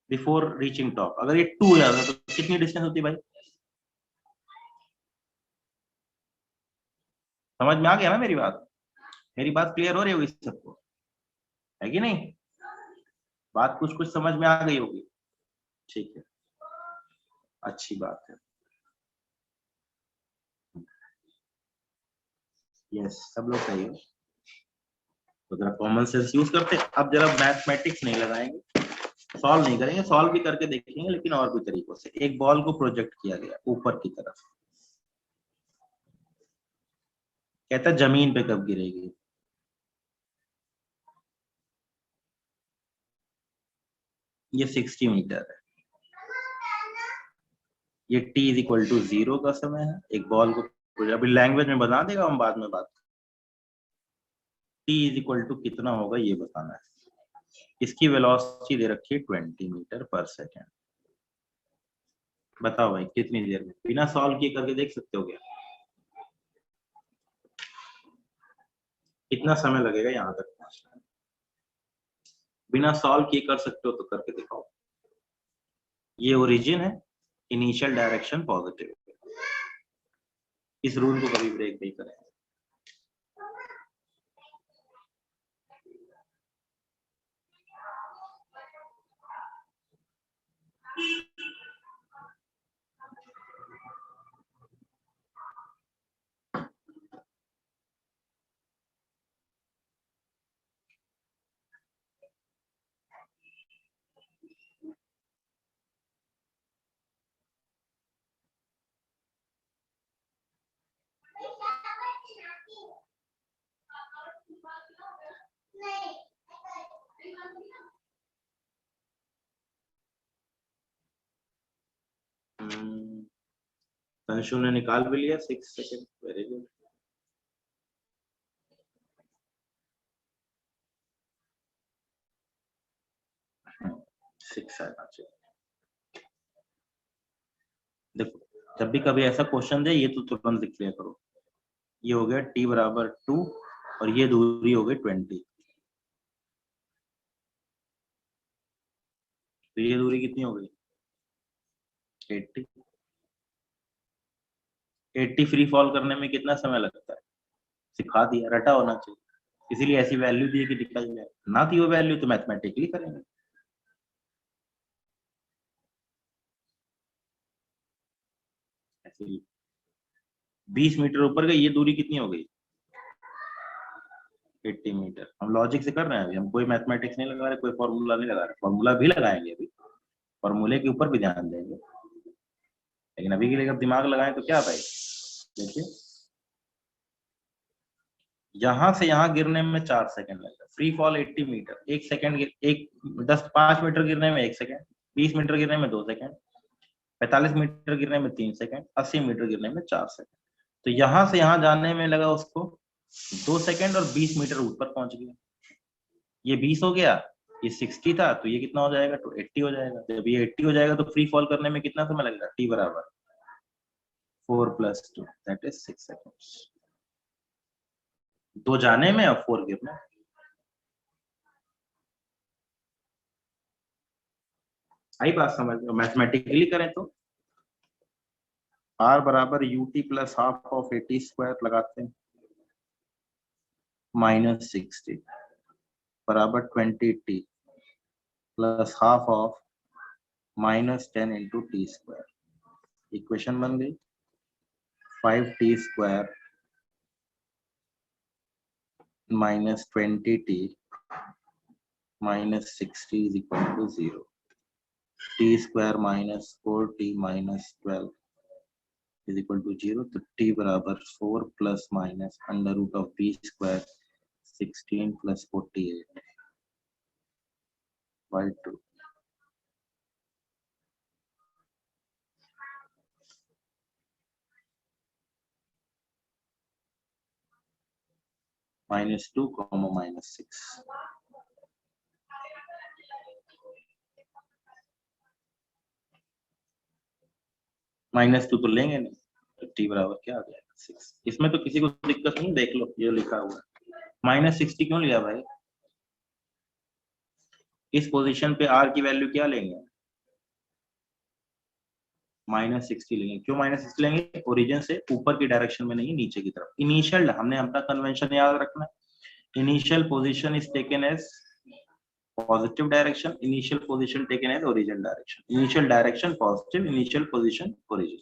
before reaching top. अगर ये 2 हो जाता तो कितनी डिस्टेंस होती भाई? समझ में आ गया ना मेरी बात? मेरी बात क्लियर हो रही होगी सबको, है कि नहीं? बात कुछ कुछ समझ में आ गई होगी, ठीक है, अच्छी बात है। यस, सब लोग सही हो। तो जरा कॉमन सेंस यूज करते। अब जरा मैथमेटिक्स नहीं लगाएंगे, सॉल्व नहीं करेंगे, सॉल्व भी करके देखेंगे लेकिन और भी तरीकों से। एक बॉल को प्रोजेक्ट किया गया ऊपर की तरफ, कहता है जमीन पे कब गिरेगी। ये 60 मीटर है, ये t इज इक्वल टू 0 का समय है। एक बॉल को अभी लैंग्वेज में बता देगा, हम बाद में बात। t इज इक्वल टू कितना होगा ये बताना है। इसकी वेलोसिटी दे रखी है 20 मीटर पर सेकेंड। बताओ भाई कितनी देर में, बिना सॉल्व किए करके देख सकते हो क्या? कितना समय लगेगा यहाँ तक पहुंचने में? बिना सॉल्व किए कर सकते हो तो करके दिखाओ। ये ओरिजिन है, इनिशियल डायरेक्शन पॉजिटिव। इस रूल को कभी ब्रेक नहीं करें। तंशु ने निकाल भी लिया 6 सेकंड, वेरी गुड। सिक्स आना चाहिए। देखो जब भी कभी ऐसा क्वेश्चन दे, ये तो तुरंत लिख लिया करो। ये हो गया t बराबर 2 और ये दूरी हो गई 20। तो ये दूरी कितनी हो गई? 80। 80 फ्री फॉल करने में कितना समय लगता है? सिखा दिया, रटा होना चाहिए। इसीलिए ऐसी वैल्यू दी कि निकल जाए, ना थी वो वैल्यू तो मैथमेटिकली करेंगे। ऐसे 20 मीटर ऊपर गई, ये दूरी कितनी हो गई? 80 मीटर। हम लॉजिक से कर रहे हैं अभी, हम कोई मैथमेटिक्स नहीं लगा रहे, कोई फॉर्मूला नहीं लगा रहे। फॉर्मूला भी लगाएंगे अभी, फॉर्मूले के ऊपर भी ध्यान देंगे, लेकिन अभी के लिए अगर दिमाग लगाएं तो क्या भाई? देखिए यहां से यहां गिरने में 4 सेकंड लगेगा। फ्री फॉल 80 मीटर, 1 सेकंड, एक 5 मीटर गिरने में 1 सेकंड, 20 मीटर गिरने में 2 सेकंड, 45 मीटर गिरने में 3 सेकंड, 80 मीटर गिरने में 4 सेकंड। तो यहां से यहां जाने में लगा उसको 2 सेकंड और 20 मीटर ऊपर पहुंच गया। ये 20 हो गया, ये 60 था, तो ये कितना हो जाएगा? तो 80 हो जाएगा। जब ये 80 हो जाएगा तो फ्री फॉल करने में कितना समय लगेगा? t बराबर 4 + 2 दैट इज 6 सेकंड्स। 2 जाने में और 4 गिरने। आई बात समझ में? मैथमेटिकली करें तो r बराबर ut plus half of 80 square लगाते हैं माइनस 60 बराबर 20t plus half of minus 10 into t square. Equation बन गई 5t square minus 20t minus 60 is equal to 0। t square minus 4t minus 12 is equal to 0। तो t बराबर 4 plus minus under root of b square 16 plus 48 by 2। -2 -6 -2 तो लेंगे नहीं, तो t बराबर क्या आ जाएगा 6। इसमें तो किसी को दिक्कत नहीं, देख लो ये लिखा हुआ है। -60 क्यों लिया भाई? इस पोजीशन पे r की वैल्यू क्या लेंगे? -60 लेंगे। क्यों -60 लेंगे? ओरिजिन से ऊपर की डायरेक्शन में नहीं, नीचे की तरफ। इनिशियल हमने अपना कन्वेंशन याद रखना है। Initial position is taken as positive direction, initial position taken as origin direction. Initial direction positive, initial position origin.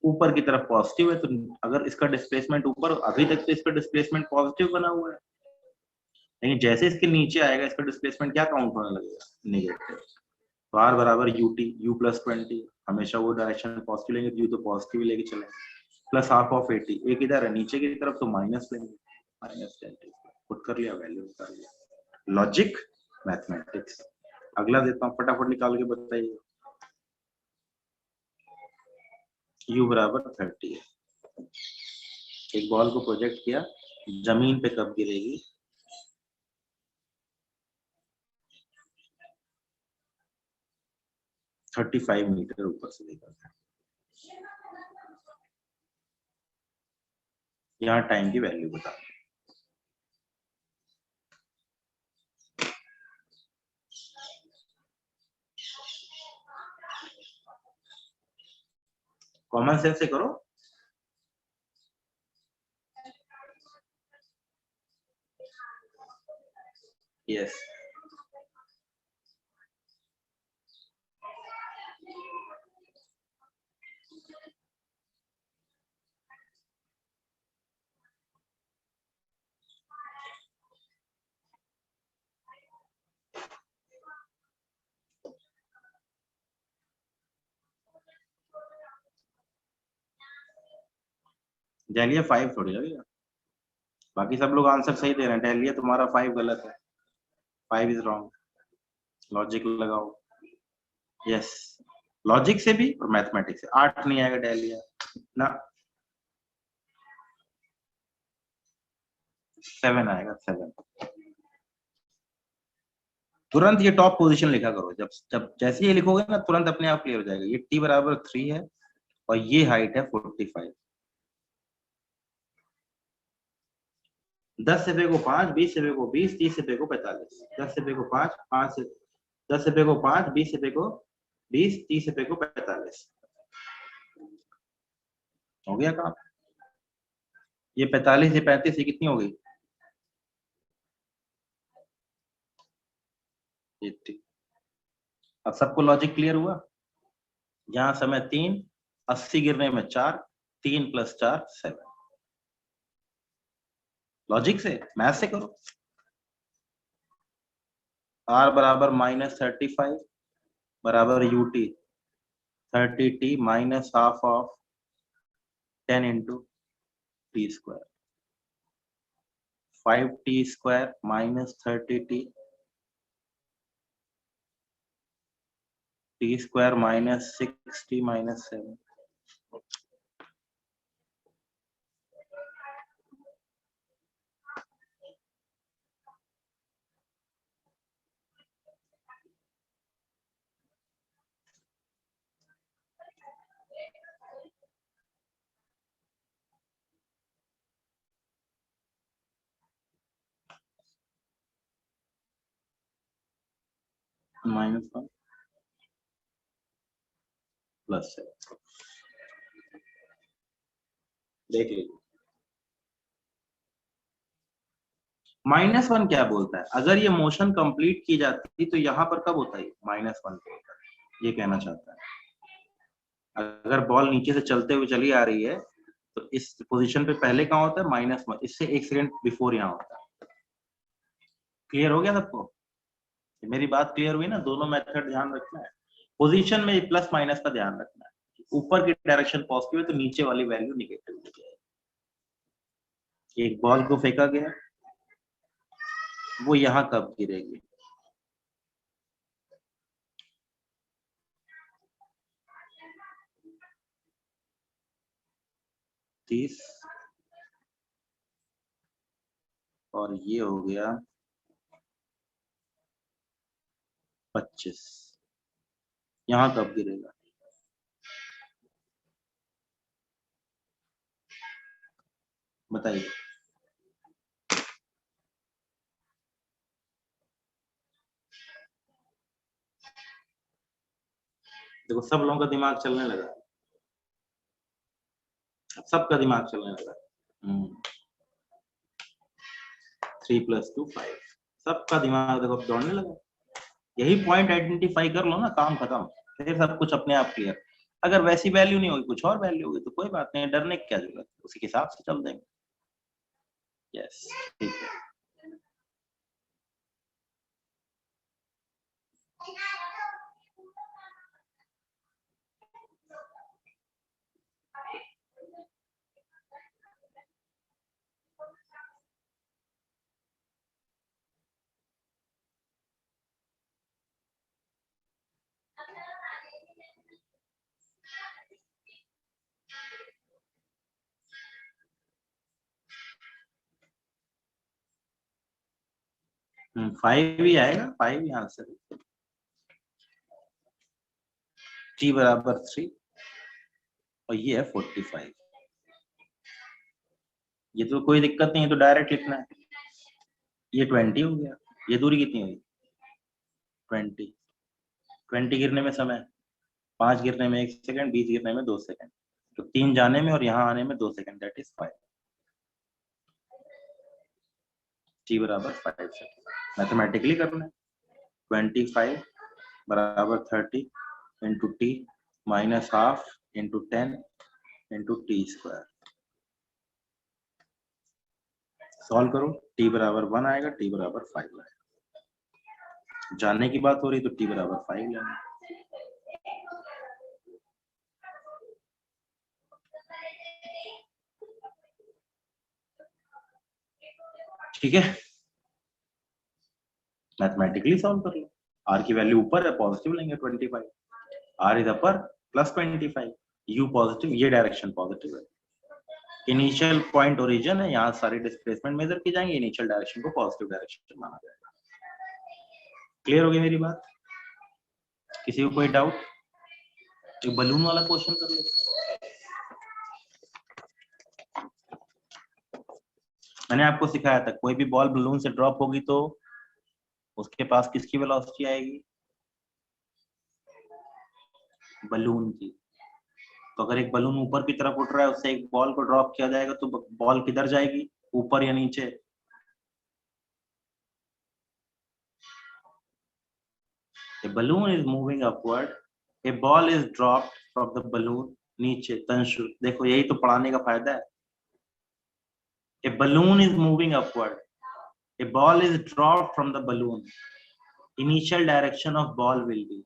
ऊपर की तरफ पॉजिटिव है, तो अगर इसका डिस्प्लेसमेंट ऊपर, अभी तक तो इसका डिस्प्लेसमेंट पॉजिटिव बना हुआ है, लेकिन जैसे इसके नीचे आएगा इसका डिस्प्लेसमेंट क्या काउंट होने लगेगा? नेगेटिव। तो r बराबर ut u प्लस 20, हमेशा वो डायरेक्शन पॉजिटिव लेंगे, u तो पॉजिटिव लेके चलेंगे, प्लस हाफ ऑफ 80। एक इधर है नीचे की तरफ, तो माइनस लेंगे, -10 पुट कर लिया, वैल्यू निकाल लिया। Logic mathematics. अगला देता हूँ, फटाफट निकाल के बताइए। u बराबर 30 है। एक बॉल को प्रोजेक्ट किया, जमीन पे कब गिरेगी? 35 मीटर ऊपर से लेकर। यहाँ टाइम की वैल्यू बता। कॉमन सेंस से करो। यस। डेलिया 5 थोड़ी लगेगा। बाकी सब लोग आंसर सही दे रहे हैं, डेलिया तुम्हारा 5 गलत है। 5 इज रॉन्ग। लॉजिक लगाओ। यस, लॉजिक से भी और मैथमेटिक्स से 8 नहीं आएगा डेलिया ना। 7 आएगा, 7। तुरंत ये टॉप पोजीशन लिखा करो। जब जब जैसे ये लिखोगे ना, तुरंत अपने आप क्लियर हो जाएगा। ये t बराबर 3 है और ये हाइट है 45। 10 से पे को 5, 20 से पे को 20, 30 से पे को 45। 10 से पे को 5, 5 से 10 से पे को 5, 20 से पे को 20, 30 से पे को 45। हो गया काम। ये 45 से 35 से कितनी हो गई? 80। अब सबको लॉजिक क्लियर हुआ? यहाँ समय 3, 80 गिरने में 4, 3 + 4 7। लॉजिक से, मैथ से करो। r बराबर -35 बराबर ut 30t minus half of 10 into t square. 5t square minus 30t T square minus 6t minus 7। -1 plus 7। देख लीजिए -1 क्या बोलता है, अगर ये मोशन कंप्लीट की जाती तो यहाँ पर कब होता है -1 पे होता है, ये कहना चाहता है। अगर बॉल नीचे से चलते हुए चली आ रही है तो इस पोजीशन पे पहले कहाँ होता है -1, इससे 1 सेकंड बिफोर यहाँ होता है। क्लियर हो गया सबको? मेरी बात क्लियर हुई ना? दोनों मेथड ध्यान रखना है, पोजीशन में प्लस माइनस का ध्यान रखना है। ऊपर की डायरेक्शन पॉजिटिव है तो नीचे वाली वैल्यू निगेटिव हो जाएगी। एक बॉल को फेंका गया, वो यहाँ कब गिरेगी, तीस, और ये हो गया 25, यहाँ कब गिरेगा? बताइए। देखो सब लोगों का दिमाग चलने लगा, सबका दिमाग चलने लगा। 3 + 2 5, सबका दिमाग देखो दौड़ने लगा। यही पॉइंट आइडेंटिफाई कर लो ना, काम खत्म, फिर सब कुछ अपने आप क्लियर। अगर वैसी वैल्यू नहीं होगी, कुछ और वैल्यू होगी तो कोई बात नहीं, डरने की क्या जरूरत है, उसी के हिसाब से चल देंगे। यस, ठीक है। फाइव ही आएगा, 5 ही आंसर है। t बराबर 3 और ये है 45। ये तो कोई दिक्कत नहीं है, तो डायरेक्ट लिखना है। ये 20 हो गया, ये दूरी कितनी हुई 20। 20 गिरने में समय, 5 गिरने में 1 सेकंड, 20 गिरने में 2 सेकंड, तो 3 जाने में और यहाँ आने में 2 सेकंड, दैट इज 5। t बराबर 5 सेकंड, मैथमेटिकली करना है। 25 बराबर 30 into T minus half into 10 into t square. Solve करो, t बराबर 1 आएगा, t बराबर 5 आएगा। जानने की बात हो रही तो t बराबर 5 लेना। ठीक है, मैथमेटिकली सॉल्व कर लो। r की वैल्यू ऊपर है, पॉजिटिव लेंगे 25, r is upper plus 25, u positive, ये डायरेक्शन पॉजिटिव है। इनिशियल पॉइंट ओरिजिन है, यहाँ सारी डिस्प्लेसमेंट मेजर की जाएंगे, इनिशियल डायरेक्शन को पॉजिटिव डायरेक्शन माना जाएगा। क्लियर हो गई मेरी बात? किसी को कोई डाउट? एक बलून वाला क्वेश्चन कर लेते। मैंने आपको सिखाया था, कोई भी बॉल बलून से ड्रॉप होगी तो उसके पास किसकी वेलोसिटी आएगी? बलून की। तो अगर एक बलून ऊपर की तरफ उठ रहा है, उससे एक बॉल को ड्रॉप किया जाएगा तो बॉल किधर जाएगी, ऊपर या नीचे? A balloon is moving upward, a ball is dropped from the balloon, नीचे तंशु। देखो यही तो पढ़ाने का फायदा है। A balloon is moving upward, a ball is dropped from the balloon, initial direction of ball will be।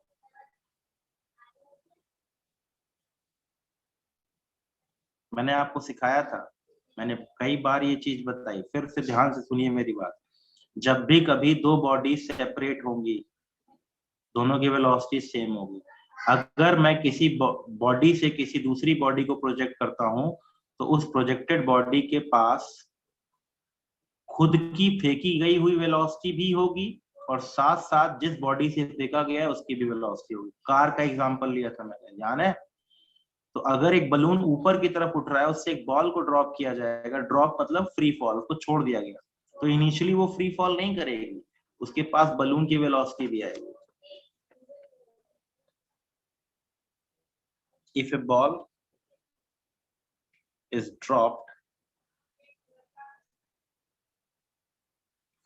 मैंने आपको सिखाया था, मैंने कई बार ये चीज बताई, फिर से ध्यान से सुनिए मेरी बात। जब भी कभी दो बॉडी सेपरेट होंगी, दोनों की वेलोसिटी सेम होगी। अगर मैं किसी बॉडी से किसी दूसरी बॉडी को प्रोजेक्ट करता हूं तो उस प्रोजेक्टेड बॉडी के पास खुद की फेंकी गई हुई वेलोसिटी भी होगी और साथ साथ जिस बॉडी से फेंका गया है उसकी भी वेलोसिटी होगी। कार का एग्जांपल लिया था मैंने, ध्यान है? तो अगर एक बलून ऊपर की तरफ उठ रहा है, उससे एक बॉल को ड्रॉप किया जाएगा, ड्रॉप मतलब फ्री फॉल, उसको छोड़ दिया गया, तो इनिशियली वो फ्री फॉल नहीं करेगी, उसके पास बलून की वेलोसिटी भी आएगी। if a ball is dropped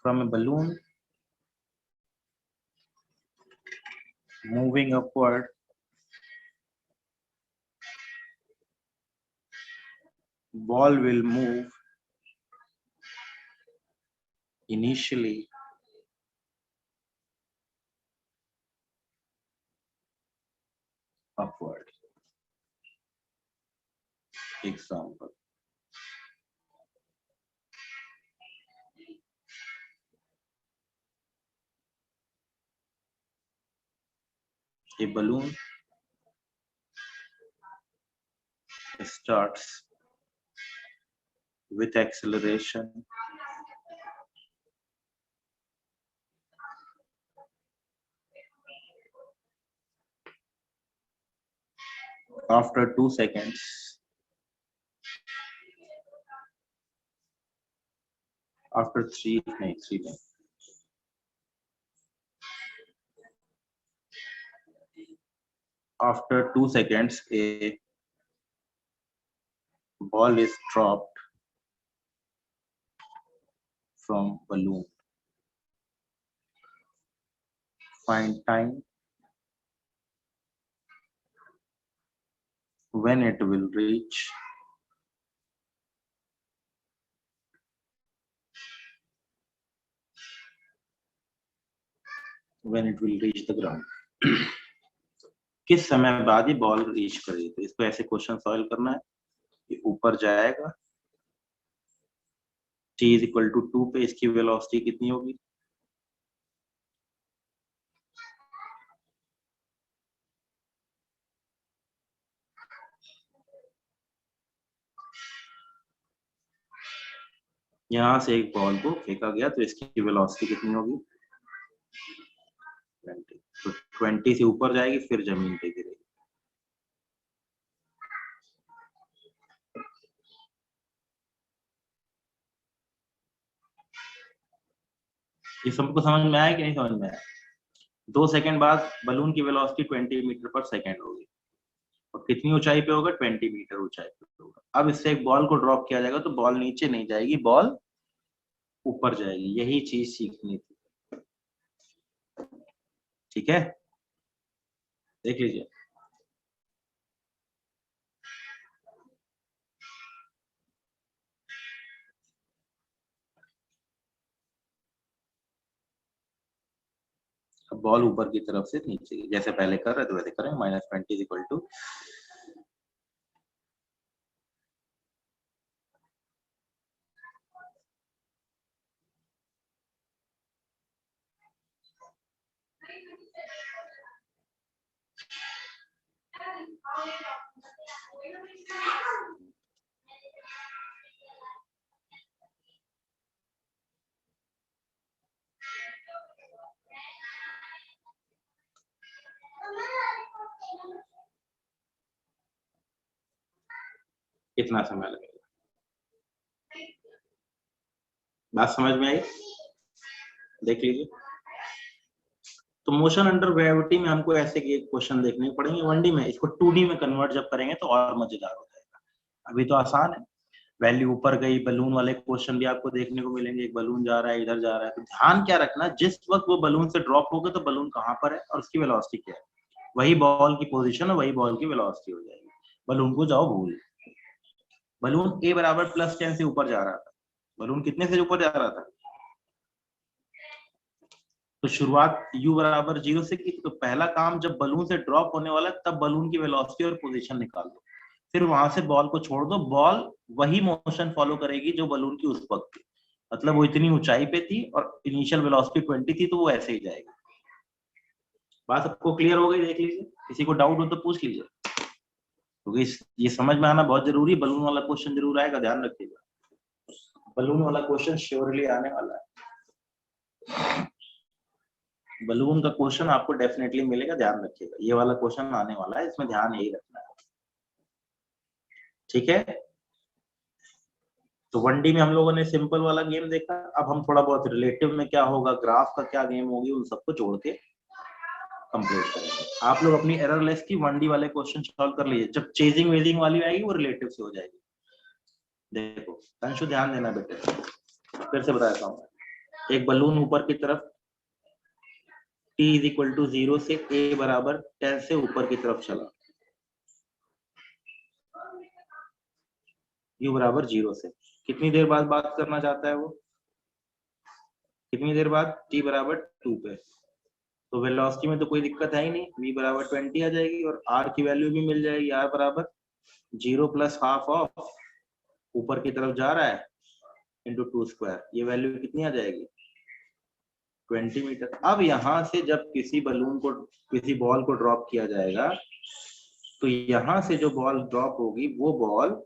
from a balloon moving upward ball will move initially upward. Example. A balloon starts with acceleration after 2 seconds after 3 after 2 seconds a ball is dropped from balloon. Find time when it will reach the ground. किस समय बाद ही ball reach करेगी? तो इसको ऐसे question solve करना है कि ऊपर जाएगा t is equal to 2 पे इसकी वेलोसिटी कितनी होगी? यहां से एक बॉल को फेंका गया तो इसकी वेलोसिटी कितनी होगी? 20. तो 20 से ऊपर जाएगी फिर जमीन पे गिरेगी. ये सबको समझ में आया कि नहीं समझ में आया? 2 सेकंड बाद बलून की वेलोसिटी 20 मीटर पर सेकंड होगी और कितनी ऊंचाई पे होगा? 20 मीटर ऊंचाई पे होगा. अब इससे एक बॉल को ड्रॉप किया जाएगा तो बॉल नीचे नहीं जाएगी, बॉल ऊपर जाएगी. यही चीज सीखनी थी. ठीक है, देख लीजिए. बॉल ऊपर की तरफ से नीचे, जैसे पहले कर रहे थे वैसे करें. -20 इक्वल टू कितना समय लगेगा? बात समझ में आई? देख लीजिए. तो मोशन अंडर ग्रेविटी में हमको ऐसे क्वेश्चन देखने पड़ेंगे 1D में. इसको 2D में कन्वर्ट जब करेंगे तो और मजेदार हो जाएगा. अभी तो आसान है. वैल्यू ऊपर गई. बलून वाले क्वेश्चन भी आपको देखने को मिलेंगे. एक बलून जा रहा है, इधर जा रहा है. तो ध्यान क्या रखना, जिस वक्त वो बलून से ड्रॉप होगा तो बलून कहाँ पर है और उसकी वेलोसिटी क्या है, वही बॉल की पोजीशन और वही बॉल की वेलोसिटी हो जाएगी. बलून को जाओ भूल. बलून a बराबर +10 से ऊपर जा रहा था. बलून कितने से ऊपर जा रहा था? तो शुरुआत u बराबर 0 से की. तो पहला काम, जब बलून से ड्रॉप होने वाला तब बलून की वेलोसिटी और पोजीशन निकाल दो. फिर वहां से बॉल को छोड़ दो. बॉल वही मोशन फॉलो करेगी जो बलून की उस वक्त थी. मतलब वो इतनी ऊंचाई पे थी और इनिशियल वेलोसिटी 20 थी तो वो ऐसे ही जाएगी. बात सबको क्लियर हो गई? देख लीजिए. किसी को डाउट हो तो पूछ लीजिए, क्योंकि ये समझ में आना बहुत जरूरी. बलून वाला क्वेश्चन जरूर आएगा, ध्यान रखिएगा. बलून वाला क्वेश्चन श्योरली आने वाला है. बलून का क्वेश्चन आपको डेफिनेटली मिलेगा, ध्यान रखिएगा. ये वाला क्वेश्चन आने वाला है, इसमें ध्यान यही रखना है. ठीक है. तो 1D में हम लोगों ने सिंपल वाला गेम देखा. अब हम थोड़ा बहुत रिलेटिव में क्या होगा, ग्राफ का क्या गेम होगी, उन सबको जोड़ के कंप्लीट करेंगे। आप लोग अपनी एरर लेस की 1D वाले क्वेश्चन सॉल्व कर लीजिए, जब चेजिंग वेजिंग वाली आएगी वो रिलेटिव से हो जाएगी। देखो अंशु ध्यान देना बेटे, फिर से बताता हूँ। एक बलून ऊपर की तरफ t इज इक्वल टू 0 से a बराबर 10 से ऊपर की तरफ चला, u बराबर 0 से कितनी देर बाद बात करना चाहता है वो, कितनी देर बाद, t बराबर 2 पे। तो वेलोसिटी में तो कोई दिक्कत है ही नहीं, v बराबर 20 आ जाएगी और r की वैल्यू भी मिल जाएगी, r बराबर 0 प्लस हाफ ऑफ ऊपर की तरफ जा रहा है इंटू 2 स्क्वायर, ये वैल्यू कितनी आ जाएगी 20 मीटर। अब यहां से जब किसी बलून को, किसी बॉल को ड्रॉप किया जाएगा, तो यहां से जो बॉल ड्रॉप होगी वो बॉल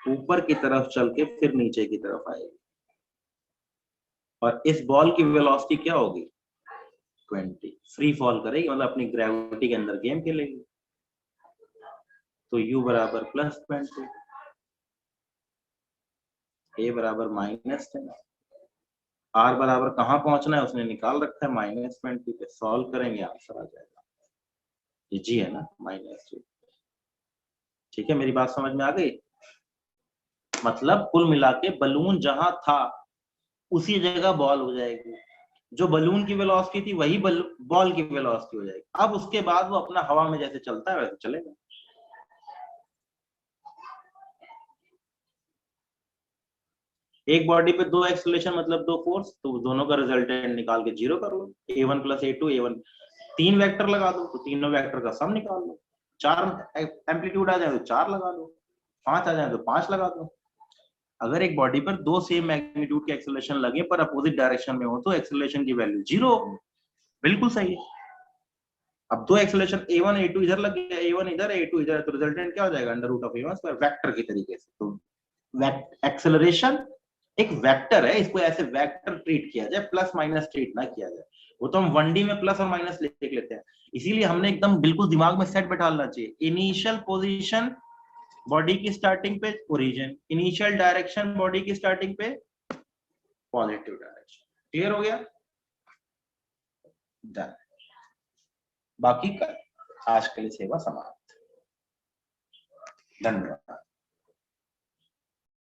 ऊपर की तरफ चल के फिर नीचे की तरफ आएगी, और इस बॉल की वेलोसिटी क्या होगी 20, फ्री फॉल करेगी, मतलब अपनी ग्रेविटी के अंदर गेम खेलेगी। तो u बराबर +20, a बराबर -10, r बराबर कहाँ पहुंचना है उसने निकाल रखा है -20 पे, सॉल्व करेंगे आंसर आ जाएगा, ये जी है ना -2। ठीक है, मेरी बात समझ में आ गई। मतलब कुल मिला के बलून जहां था उसी जगह बॉल हो जाएगी, जो बलून की वेलोसिटी थी वही बॉल की वेलोसिटी हो जाएगी। अब उसके बाद वो अपना हवा में जैसे चलता है वैसे चलेगा। एक बॉडी पे दो एक्सेलरेशन मतलब दो फोर्स, तो दोनों का रिजल्टेंट निकाल के 0 कर लो, a1 + a2 a1, 3 वेक्टर लगा दो तो तीनों वेक्टर का सम निकाल लो, 4 एम्पलीट्यूड आ जाए तो 4 लगा दो, 5 आ जाए तो 5 लगा दो। अगर एक बॉडी पर दो सेम मैग्नीट्यूड के एक्सेलरेशन लगे पर अपोजिट डायरेक्शन में हो तो एक्सेलरेशन की वैल्यू 0 होगी, बिल्कुल सही है। अब दो एक्सेलरेशन a1 a2 इधर लग गया, a1 इधर a2 इधर, तो रिजल्टेंट क्या हो जाएगा √a1² वेक्टर की तरीके से। तो एक्सेलरेशन एक वेक्टर है, इसको ऐसे वेक्टर ट्रीट किया जाए, प्लस माइनस ट्रीट ना किया जाए। वो तो हम 1D में प्लस और माइनस लिख लेते हैं, इसीलिए हमने एकदम बिल्कुल दिमाग में सेट बैठाना चाहिए। इनिशियल पोजीशन बॉडी की स्टार्टिंग पे ओरिजिन, इनिशियल डायरेक्शन बॉडी की स्टार्टिंग पे पॉजिटिव डायरेक्शन। क्लियर हो गया? डन। बाकी का आज के लिए सेवा समाप्त। धन्यवाद।